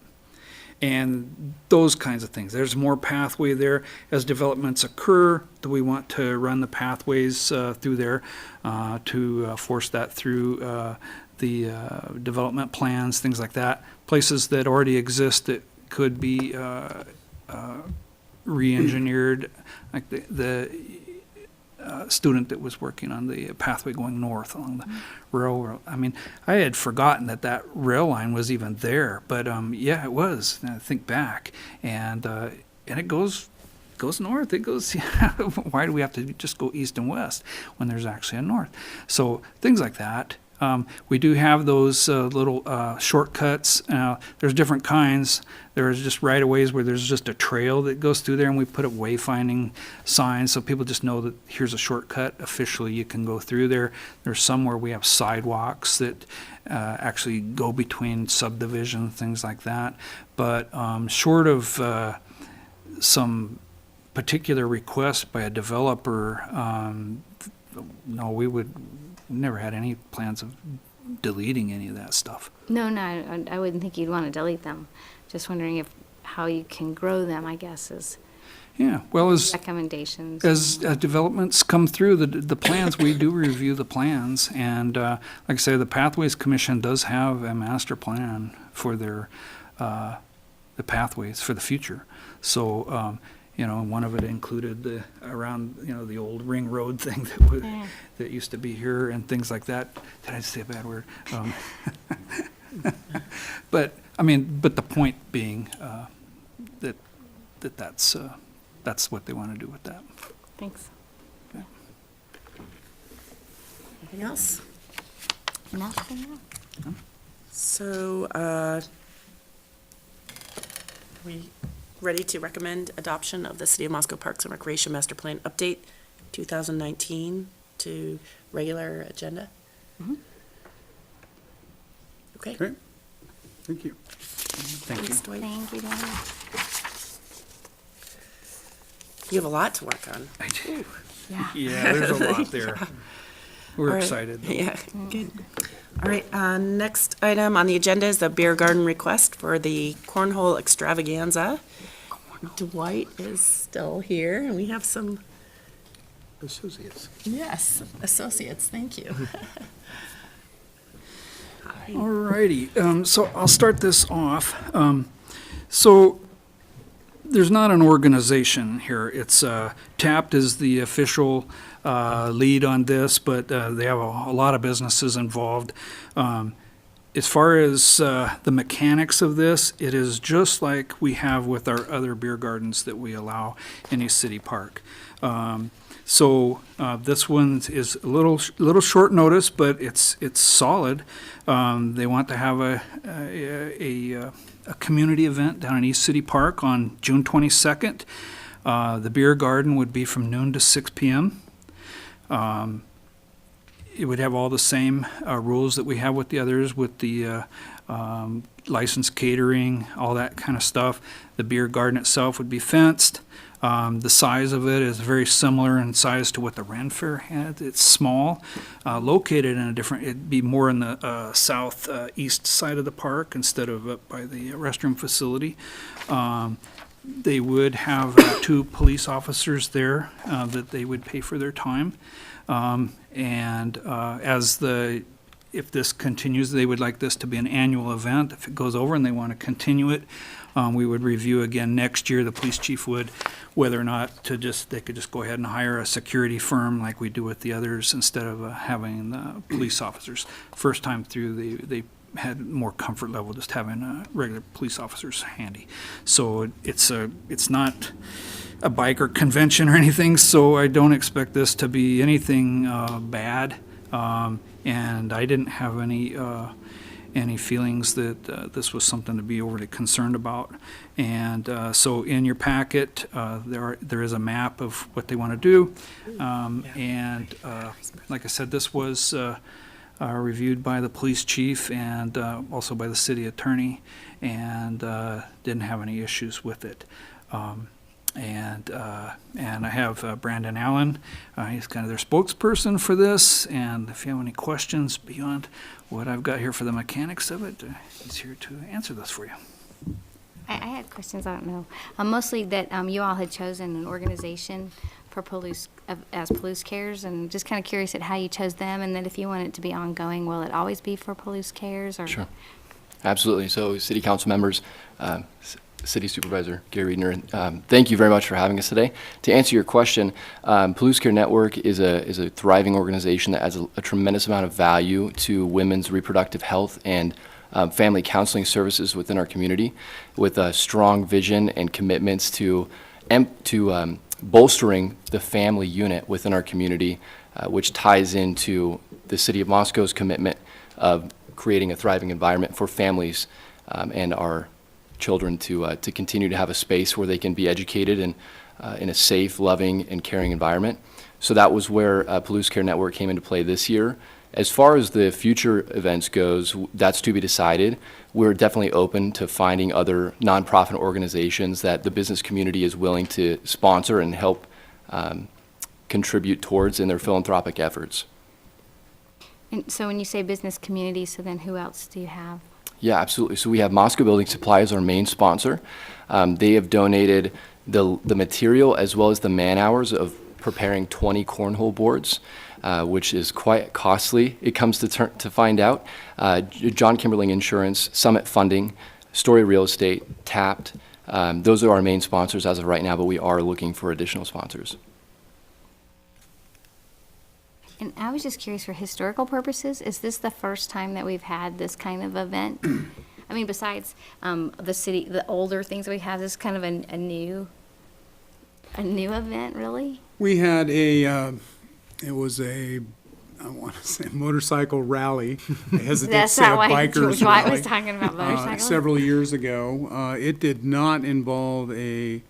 And those kinds of things. There's more pathway there. As developments occur, do we want to run the pathways through there to force that through the development plans, things like that. Places that already exist that could be re-engineered, like the student that was working on the pathway going north along the railroad. I mean, I had forgotten that rail line was even there, but yeah, it was. And I think back, and it goes north. It goes. Why do we have to just go east and west when there's actually a north? So things like that. We do have those little shortcuts. There's different kinds. There's just right-of-ways where there's just a trail that goes through there, and we put up wayfinding signs so people just know that here's a shortcut. Officially, you can go through there. There's some where we have sidewalks that actually go between subdivisions, things like that. But short of some particular request by a developer, no, we would never had any plans of deleting any of that stuff. No, I wouldn't think you'd want to delete them. Just wondering if, how you can grow them, I guess, is Yeah, well, recommendations. as developments come through, the plans, we do review the plans. And like I say, the Pathways Commission does have a master plan for their, the pathways for the future. So, one of it included around, the old ring road thing that used to be here and things like that. Did I say a bad word? But the point being that's what they want to do with that. Thanks. Anything else? Nothing else. So, we ready to recommend adoption of the City of Moscow Parks and Recreation Master Plan Update 2019 to regular agenda? Okay. Great. Thank you. Thank you. Thanks, Dwight. Thank you, Donna. You have a lot to work on. I do. Yeah. Yeah, there's a lot there. We're All right. excited. Yeah, good. All right, next item on the agenda is the beer garden request for the Cornhole Extravaganza. Dwight is still here, and we have some, Associates. yes, associates, thank you. All righty, so I'll start this off. So there's not an organization here. It's Tapped is the official lead on this, but they have a lot of businesses involved. As far as the mechanics of this, it is just like we have with our other beer gardens that we allow in a city park. So this one is a little short notice, but it's solid. They want to have a community event down in East City Park on June 22nd. The beer garden would be from noon to 6 p.m. It would have all the same rules that we have with the others, with the licensed catering, all that kind of stuff. The beer garden itself would be fenced. The size of it is very similar in size to what the Ren Fair had. It's small, located in it'd be more in the southeast side of the park instead of up by the restroom facility. They would have 2 police officers there that they would pay for their time. If this continues, they would like this to be an annual event. If it goes over and they want to continue it, we would review again next year, the police chief would, whether or not they could just go ahead and hire a security firm like we do with the others instead of having the police officers. First time through, they had more comfort level just having regular police officers handy. So it's not a biker convention or anything, so I don't expect this to be anything bad. And I didn't have any feelings that this was something to be overly concerned about. And so in your packet, there is a map of what they want to do. And like I said, this was reviewed by the police chief and also by the city attorney, and didn't have any issues with it. And I have Brandon Allen. He's kind of their spokesperson for this. And if you have any questions beyond what I've got here for the mechanics of it, he's here to answer this for you. I had questions, I don't know. Mostly that you all had chosen an organization for as Palouse Cares, and just kind of curious at how you chose them, and then if you want it to be ongoing, will it always be for Palouse Cares? Or? Sure. Absolutely. So, city council members, City Supervisor Gary Riedner, thank you very much for having us today. To answer your question, Palouse Care Network is a thriving organization that adds a tremendous amount of value to women's reproductive health and family counseling services within our community, with a strong vision and commitments to bolstering the family unit within our community, which ties into the City of Moscow's commitment of creating a thriving environment for families and our children to continue to have a space where they can be educated and in a safe, loving, and caring environment. So that was where Palouse Care Network came into play this year. As far as the future events goes, that's to be decided. We're definitely open to finding other nonprofit organizations that the business community is willing to sponsor and help contribute towards in their philanthropic efforts. And so when you say business community, so then who else do you have? Yeah, absolutely. So we have Moscow Building Supply as our main sponsor. They have donated the material as well as the man-hours of preparing 20 cornhole boards, which is quite costly, it comes to find out. John Kimberling Insurance, Summit Funding, Story Real Estate, Tapped, those are our main sponsors as of right now, but we are looking for additional sponsors. And I was just curious, for historical purposes, is this the first time that we've had this kind of event? I mean, besides the older things that we have, this is kind of a new event, really? We had it was I want to say motorcycle rally. I hesitate to That's say a not why biker's Dwight rally. was talking about motorcycles. Several years ago. It did not involve a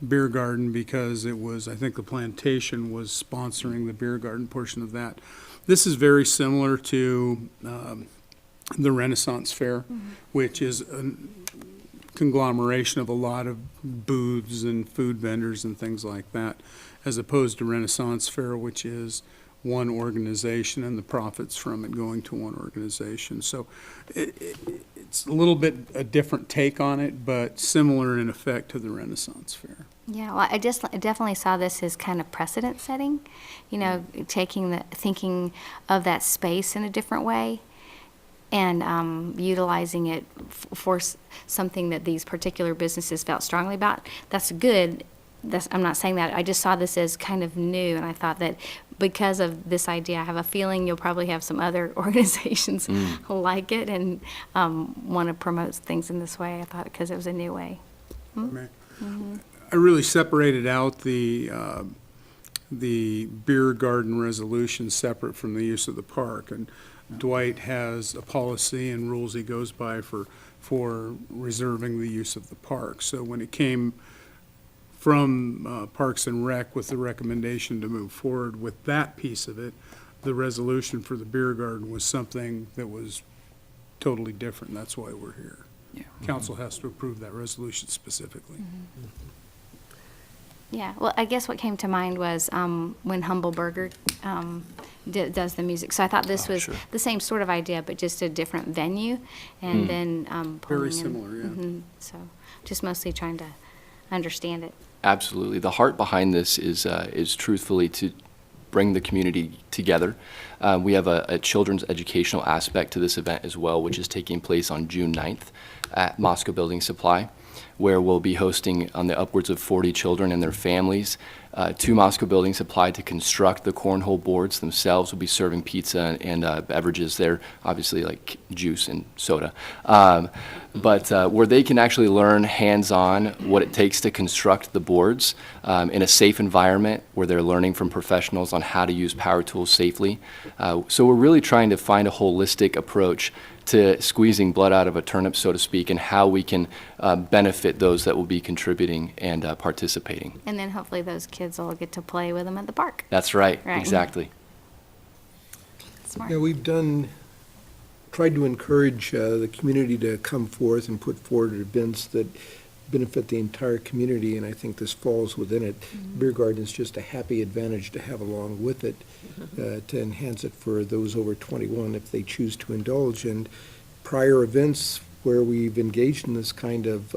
beer garden because it was, I think the plantation was sponsoring the beer garden portion of that. This is very similar to the Renaissance Fair, which is a conglomeration of a lot of booths and food vendors and things like that, as opposed to Renaissance Fair, which is one organization and the profits from it going to one organization. So it's a little bit a different take on it, but similar in effect to the Renaissance Fair. Yeah, well, I definitely saw this as kind of precedent setting, thinking of that space in a different way, and utilizing it for something that these particular businesses felt strongly about. That's good. I'm not saying that. I just saw this as kind of new, and I thought that because of this idea, I have a feeling you'll probably have some other organizations like it and want to promote things in this way. I thought because it was a new way. I really separated out the beer garden resolution separate from the use of the park. And Dwight has a policy and rules he goes by for reserving the use of the park. So when it came from Parks and Rec with the recommendation to move forward with that piece of it, the resolution for the beer garden was something that was totally different. That's why we're here. Yeah. Council has to approve that resolution specifically. Yeah, well, I guess what came to mind was when Humble Burger does the music. So I thought this was sure. the same sort of idea, but just a different venue, and then pulling Very in. similar, yeah. So just mostly trying to understand it. Absolutely. The heart behind this is truthfully to bring the community together. We have a children's educational aspect to this event as well, which is taking place on June 9th at Moscow Building Supply, where we'll be hosting on the upwards of 40 children and their families to Moscow Building Supply to construct the cornhole boards themselves. We'll be serving pizza and beverages there, obviously like juice and soda. But where they can actually learn hands-on what it takes to construct the boards in a safe environment where they're learning from professionals on how to use power tools safely. So we're really trying to find a holistic approach to squeezing blood out of a turnip, so to speak, and how we can benefit those that will be contributing and participating. And then hopefully those kids will get to play with them at the park. That's right, Right. exactly. Smart. Yeah, we've tried to encourage the community to come forth and put forward events that benefit the entire community, and I think this falls within it. Beer garden is just a happy advantage to have along with it, to enhance it for those over 21 if they choose to indulge. And prior events where we've engaged in this kind of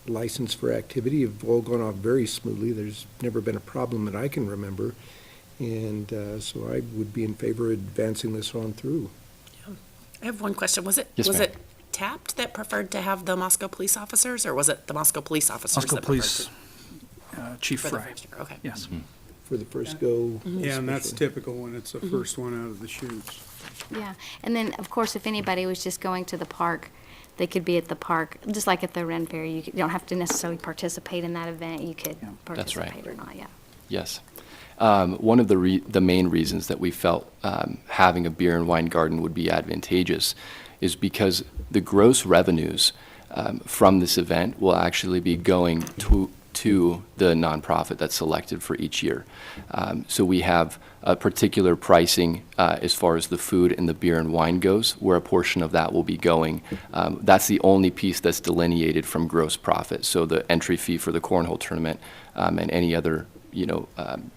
license for activity have all gone off very smoothly. There's never been a problem that I can remember, and so I would be in favor of advancing this on through. I have one question. Was it Yes, ma'am. Tapped that preferred to have the Moscow police officers, or was it the Moscow police officers Moscow that preferred Police, Chief for the Fry. first year? Okay. Yes. For the first go. Yeah, and that's especially. typical when it's the first one out of the chutes. Yeah, and then, of course, if anybody was just going to the park, they could be at the park, just like at the Ren Fair. You don't have to necessarily participate in that event. You could That's right. participate or not, yeah. Yes. One of the main reasons that we felt having a beer and wine garden would be advantageous is because the gross revenues from this event will actually be going to the nonprofit that's selected for each year. So we have a particular pricing as far as the food and the beer and wine goes, where a portion of that will be going. That's the only piece that's delineated from gross profit. So the entry fee for the cornhole tournament and any other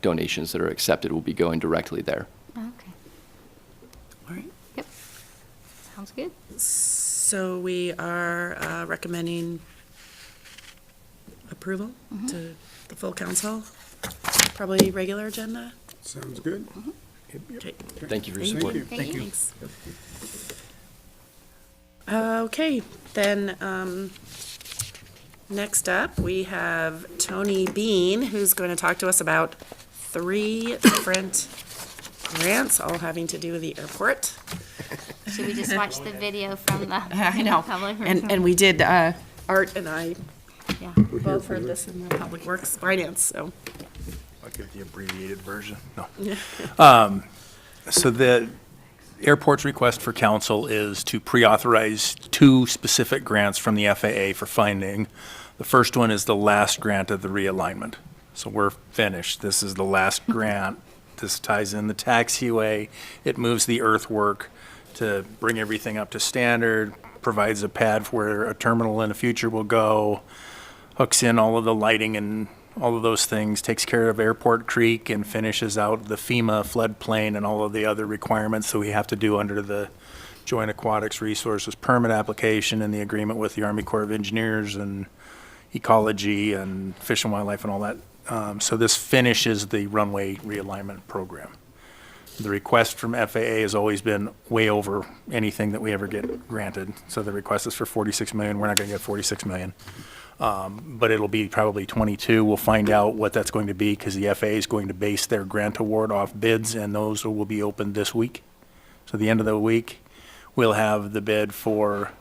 donations that are accepted will be going directly there. Okay, All right. yep. Sounds good. So we are recommending approval to the full council, probably regular agenda? Sounds good. Okay. Thank you for your Thank support. you. Thank you. Thanks. Okay, then, next up, we have Tony Bean, who's going to talk to us about 3 different grants, all having to do with the airport. Should we just watch the video from the I know, public? and we did, Art and I Yeah. both heard this in the Public Works Finance, so. I'll give the abbreviated version. No. So the airport's request for council is to pre-authorize 2 specific grants from the FAA for funding. The first one is the last grant of the realignment. So we're finished. This is the last grant. This ties in the taxiway. It moves the earthwork to bring everything up to standard, provides a pad for where a terminal in the future will go, hooks in all of the lighting and all of those things, takes care of Airport Creek, and finishes out the FEMA floodplain and all of the other requirements that we have to do under the Joint Aquatics Resources Permit application and the agreement with the Army Corps of Engineers and Ecology and Fish and Wildlife and all that. So this finishes the runway realignment program. The request from FAA has always been way over anything that we ever get granted. So the request is for 46 million. We're not going to get 46 million. But it'll be probably 22. We'll find out what that's going to be because the FAA is going to base their grant award off bids, and those will be opened this week. So the end of the week, we'll have the bid for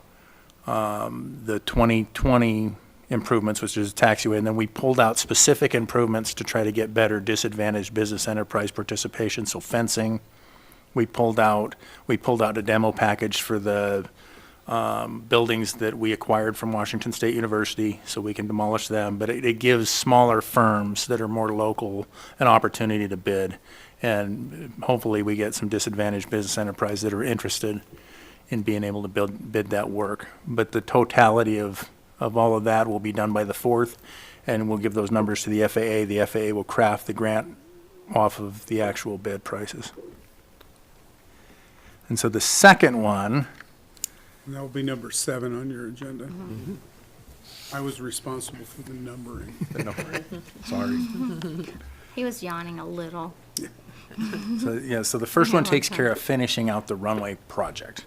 the 2020 improvements, which is taxiway, and then we pulled out specific improvements to try to get better disadvantaged business enterprise participation. So fencing, we pulled out a demo package for the buildings that we acquired from Washington State University, so we can demolish them. But it gives smaller firms that are more local an opportunity to bid, and hopefully we get some disadvantaged business enterprise that are interested in being able to bid that work. But the totality of all of that will be done by the 4th, and we'll give those numbers to the FAA. The FAA will craft the grant off of the actual bid prices. And so the second one, And that will be number 7 on your agenda. I was responsible for the numbering. sorry. He was yawning a little. So the first one takes care of finishing out the runway project.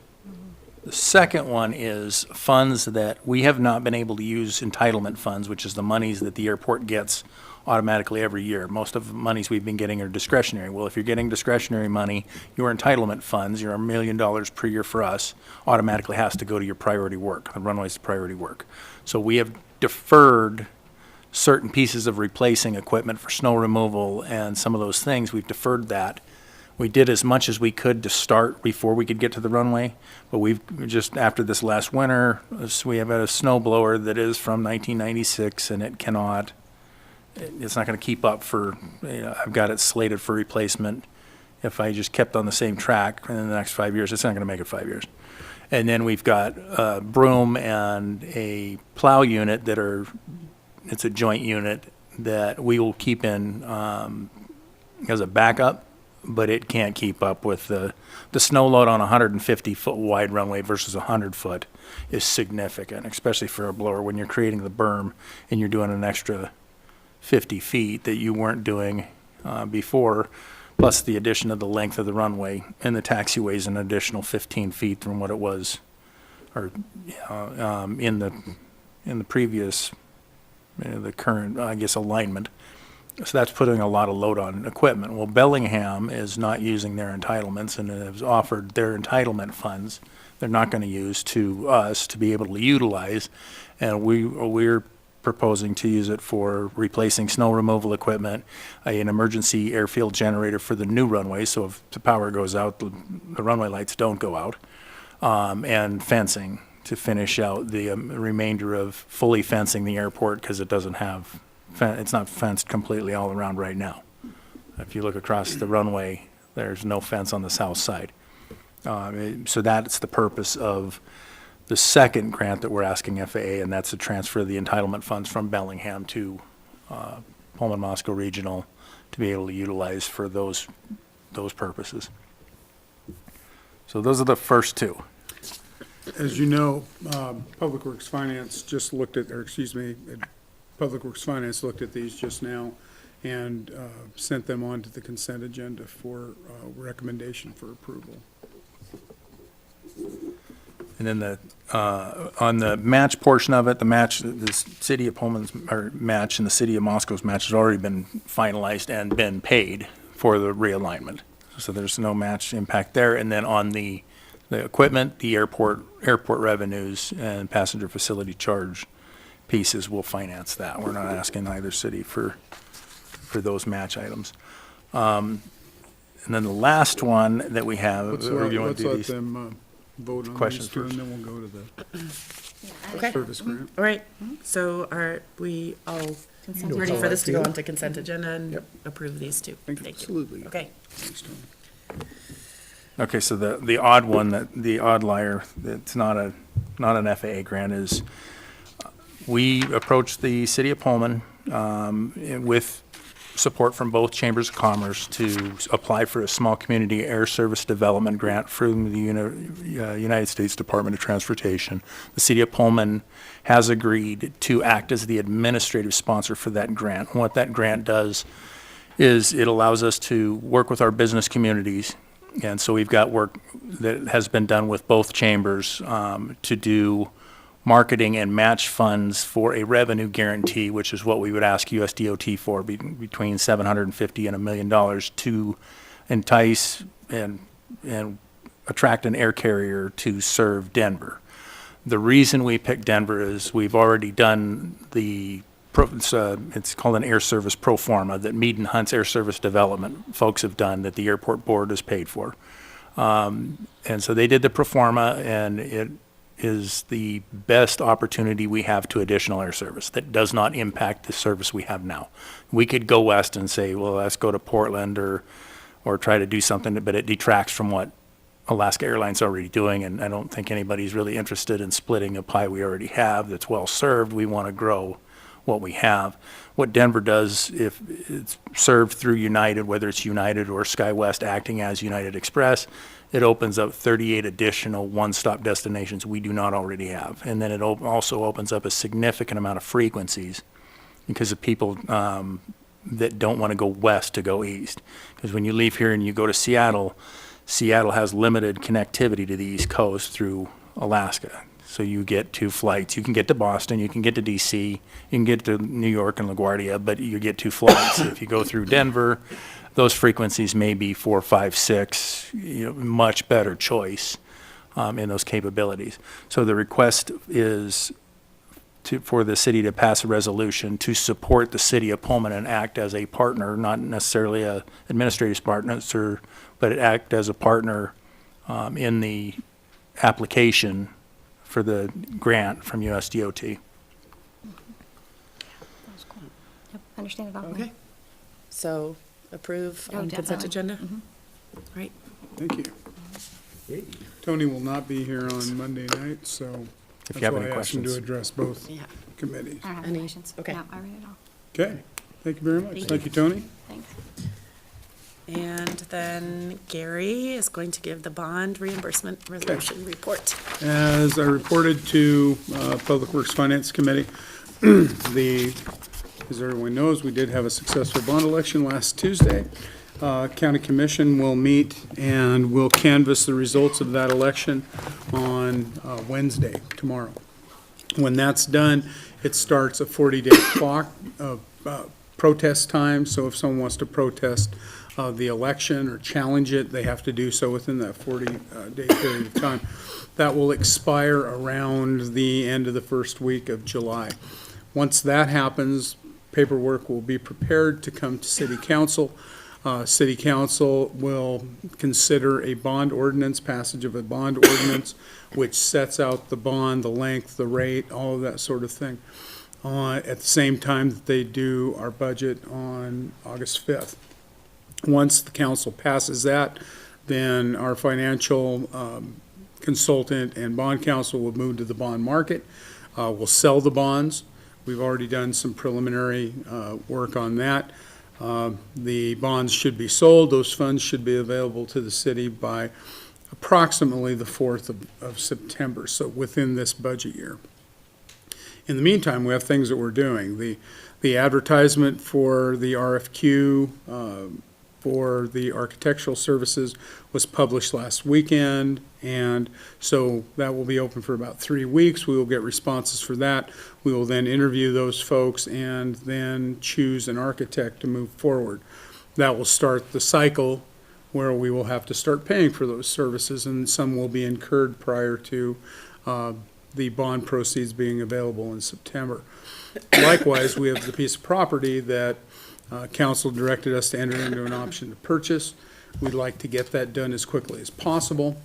The second one is funds that we have not been able to use, entitlement funds, which is the monies that the airport gets automatically every year. Most of the monies we've been getting are discretionary. Well, if you're getting discretionary money, your entitlement funds, your $1 million per year for us, automatically has to go to your priority work. The runway's priority work. So we have deferred certain pieces of replacing equipment for snow removal and some of those things. We've deferred that. We did as much as we could to start before we could get to the runway, but we've just, after this last winter, we have a snow blower that is from 1996, and it's not going to keep up for, I've got it slated for replacement. If I just kept on the same track in the next 5 years, it's not going to make it 5 years. And then we've got a broom and a plow unit it's a joint unit that we will keep in as a backup, but it can't keep up with the snow load on a 150-foot wide runway versus 100-foot is significant, especially for a blower when you're creating the berm and you're doing an extra 50 feet that you weren't doing before, plus the addition of the length of the runway, and the taxiway is an additional 15 feet from what it was, or in the previous, the current, I guess, alignment. So that's putting a lot of load on equipment. Well, Bellingham is not using their entitlements and has offered their entitlement funds they're not going to use to us to be able to utilize, and we're proposing to use it for replacing snow removal equipment, an emergency airfield generator for the new runway, so if the power goes out, the runway lights don't go out, and fencing to finish out the remainder of fully fencing the airport, because it doesn't have, it's not fenced completely all around right now. If you look across the runway, there's no fence on the south side. So that's the purpose of the second grant that we're asking FAA, and that's to transfer the entitlement funds from Bellingham to Pullman Moscow Regional to be able to utilize for those purposes. So those are the first two. As you know, Public Works Finance just looked at, or excuse me, Public Works Finance looked at these just now and sent them on to the consent agenda for recommendation for approval. And then on the match portion of it, the city of Pullman's, or match and the city of Moscow's match has already been finalized and been paid for the realignment. So there's no match impact there. And then on the equipment, the airport revenues and passenger facility charge pieces will finance that. We're not asking either city for those match items. And then the last one that we have, Let's or you want to do let these? them vote on questions these two, and first? then we'll go to the Okay, service grant. all right. So are we all Consent ready for agenda. this to go onto consent agenda and Yep. approve these two? Thank you. Thank you. Absolutely. Okay. Thanks, Tony. Okay, so the odd one, the odd liar, that's not an FAA grant is, we approached the city of Pullman with support from both chambers of commerce to apply for a small community air service development grant from the United States Department of Transportation. The city of Pullman has agreed to act as the administrative sponsor for that grant. And what that grant does is it allows us to work with our business communities. And so we've got work that has been done with both chambers to do marketing and match funds for a revenue guarantee, which is what we would ask USDOT for, between $750,000 and $1 million to entice and attract an air carrier to serve Denver. The reason we picked Denver is we've already done it's called an air service pro forma that Mead and Hunt's Air Service Development folks have done that the airport board has paid for. And so they did the pro forma, and it is the best opportunity we have to additional air service that does not impact the service we have now. We could go west and say, well, let's go to Portland or try to do something, but it detracts from what Alaska Airlines already doing, and I don't think anybody's really interested in splitting a pie we already have that's well served. We want to grow what we have. What Denver does, if it's served through United, whether it's United or SkyWest acting as United Express, it opens up 38 additional one-stop destinations we do not already have. And then it also opens up a significant amount of frequencies because of people that don't want to go west to go east. Because when you leave here and you go to Seattle, Seattle has limited connectivity to the East Coast through Alaska. So you get 2 flights. You can get to Boston, you can get to DC, you can get to New York and LaGuardia, but you get 2 flights. If you go through Denver, those frequencies may be 4, 5, 6, much better choice in those capabilities. So the request is for the city to pass a resolution to support the city of Pullman and act as a partner, not necessarily a administrative partner, but act as a partner in the application for the grant from USDOT. That's cool. Yep, understand it all. Okay. So approve Oh, on consent definitely. agenda? Right. Thank you. Tony will not be here on Monday night, so If that's you have why any I asked him to questions. address both Yeah. committees. I don't have Any- any questions. okay. No, I read it all. Okay, thank you very much. Thank Thank you, Tony. Thanks. And then Gary is going to give the bond reimbursement resolution report. As I reported to Public Works Finance Committee, as everyone knows, we did have a successful bond election last Tuesday. County Commission will meet and will canvass the results of that election on Wednesday, tomorrow. When that's done, it starts a 40-day clock of protest time, so if someone wants to protest the election or challenge it, they have to do so within that 40-day period of time. That will expire around the end of the first week of July. Once that happens, paperwork will be prepared to come to City Council. City Council will consider a bond ordinance, passage of a bond ordinance, which sets out the bond, the length, the rate, all of that sort of thing, at the same time that they do our budget on August 5th. Once the council passes that, then our financial consultant and bond counsel will move to the bond market. We'll sell the bonds. We've already done some preliminary work on that. The bonds should be sold. Those funds should be available to the city by approximately the 4th of September, so within this budget year. In the meantime, we have things that we're doing. The advertisement for the RFQ for the architectural services was published last weekend, and so that will be open for about 3 weeks. We will get responses for that. We will then interview those folks and then choose an architect to move forward. That will start the cycle where we will have to start paying for those services, and some will be incurred prior to the bond proceeds being available in September. Likewise, we have the piece of property that council directed us to enter into an option to purchase. We'd like to get that done as quickly as possible,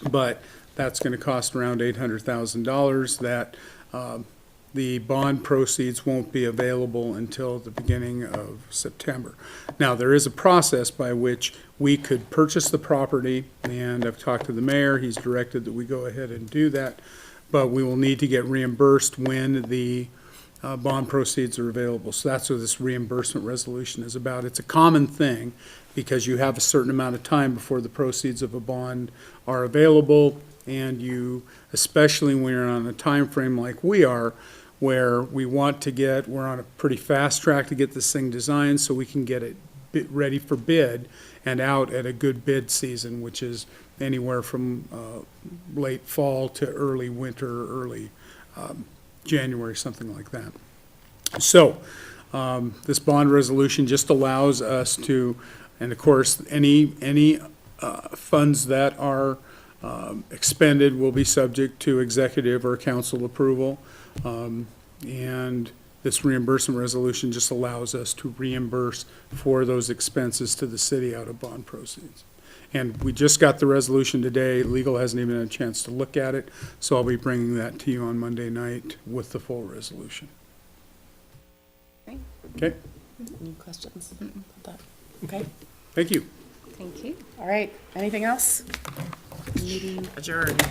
but that's going to cost around $800,000. That the bond proceeds won't be available until the beginning of September. Now, there is a process by which we could purchase the property, and I've talked to the mayor. He's directed that we go ahead and do that, but we will need to get reimbursed when the bond proceeds are available. So that's what this reimbursement resolution is about. It's a common thing because you have a certain amount of time before the proceeds of a bond are available, and you, especially when you're on a time frame like we are, where we're on a pretty fast track to get this thing designed so we can get it ready for bid and out at a good bid season, which is anywhere from late fall to early winter, early January, something like that. So this bond resolution just allows us to, and of course, any funds that are expended will be subject to executive or council approval. And this reimbursement resolution just allows us to reimburse for those expenses to the city out of bond proceeds. And we just got the resolution today. Legal hasn't even had a chance to look at it, so I'll be bringing that to you on Monday night with the full resolution. Great. Okay, Any questions about that? Okay, thank you. Thank you. all right. Anything else? Meeting adjourned.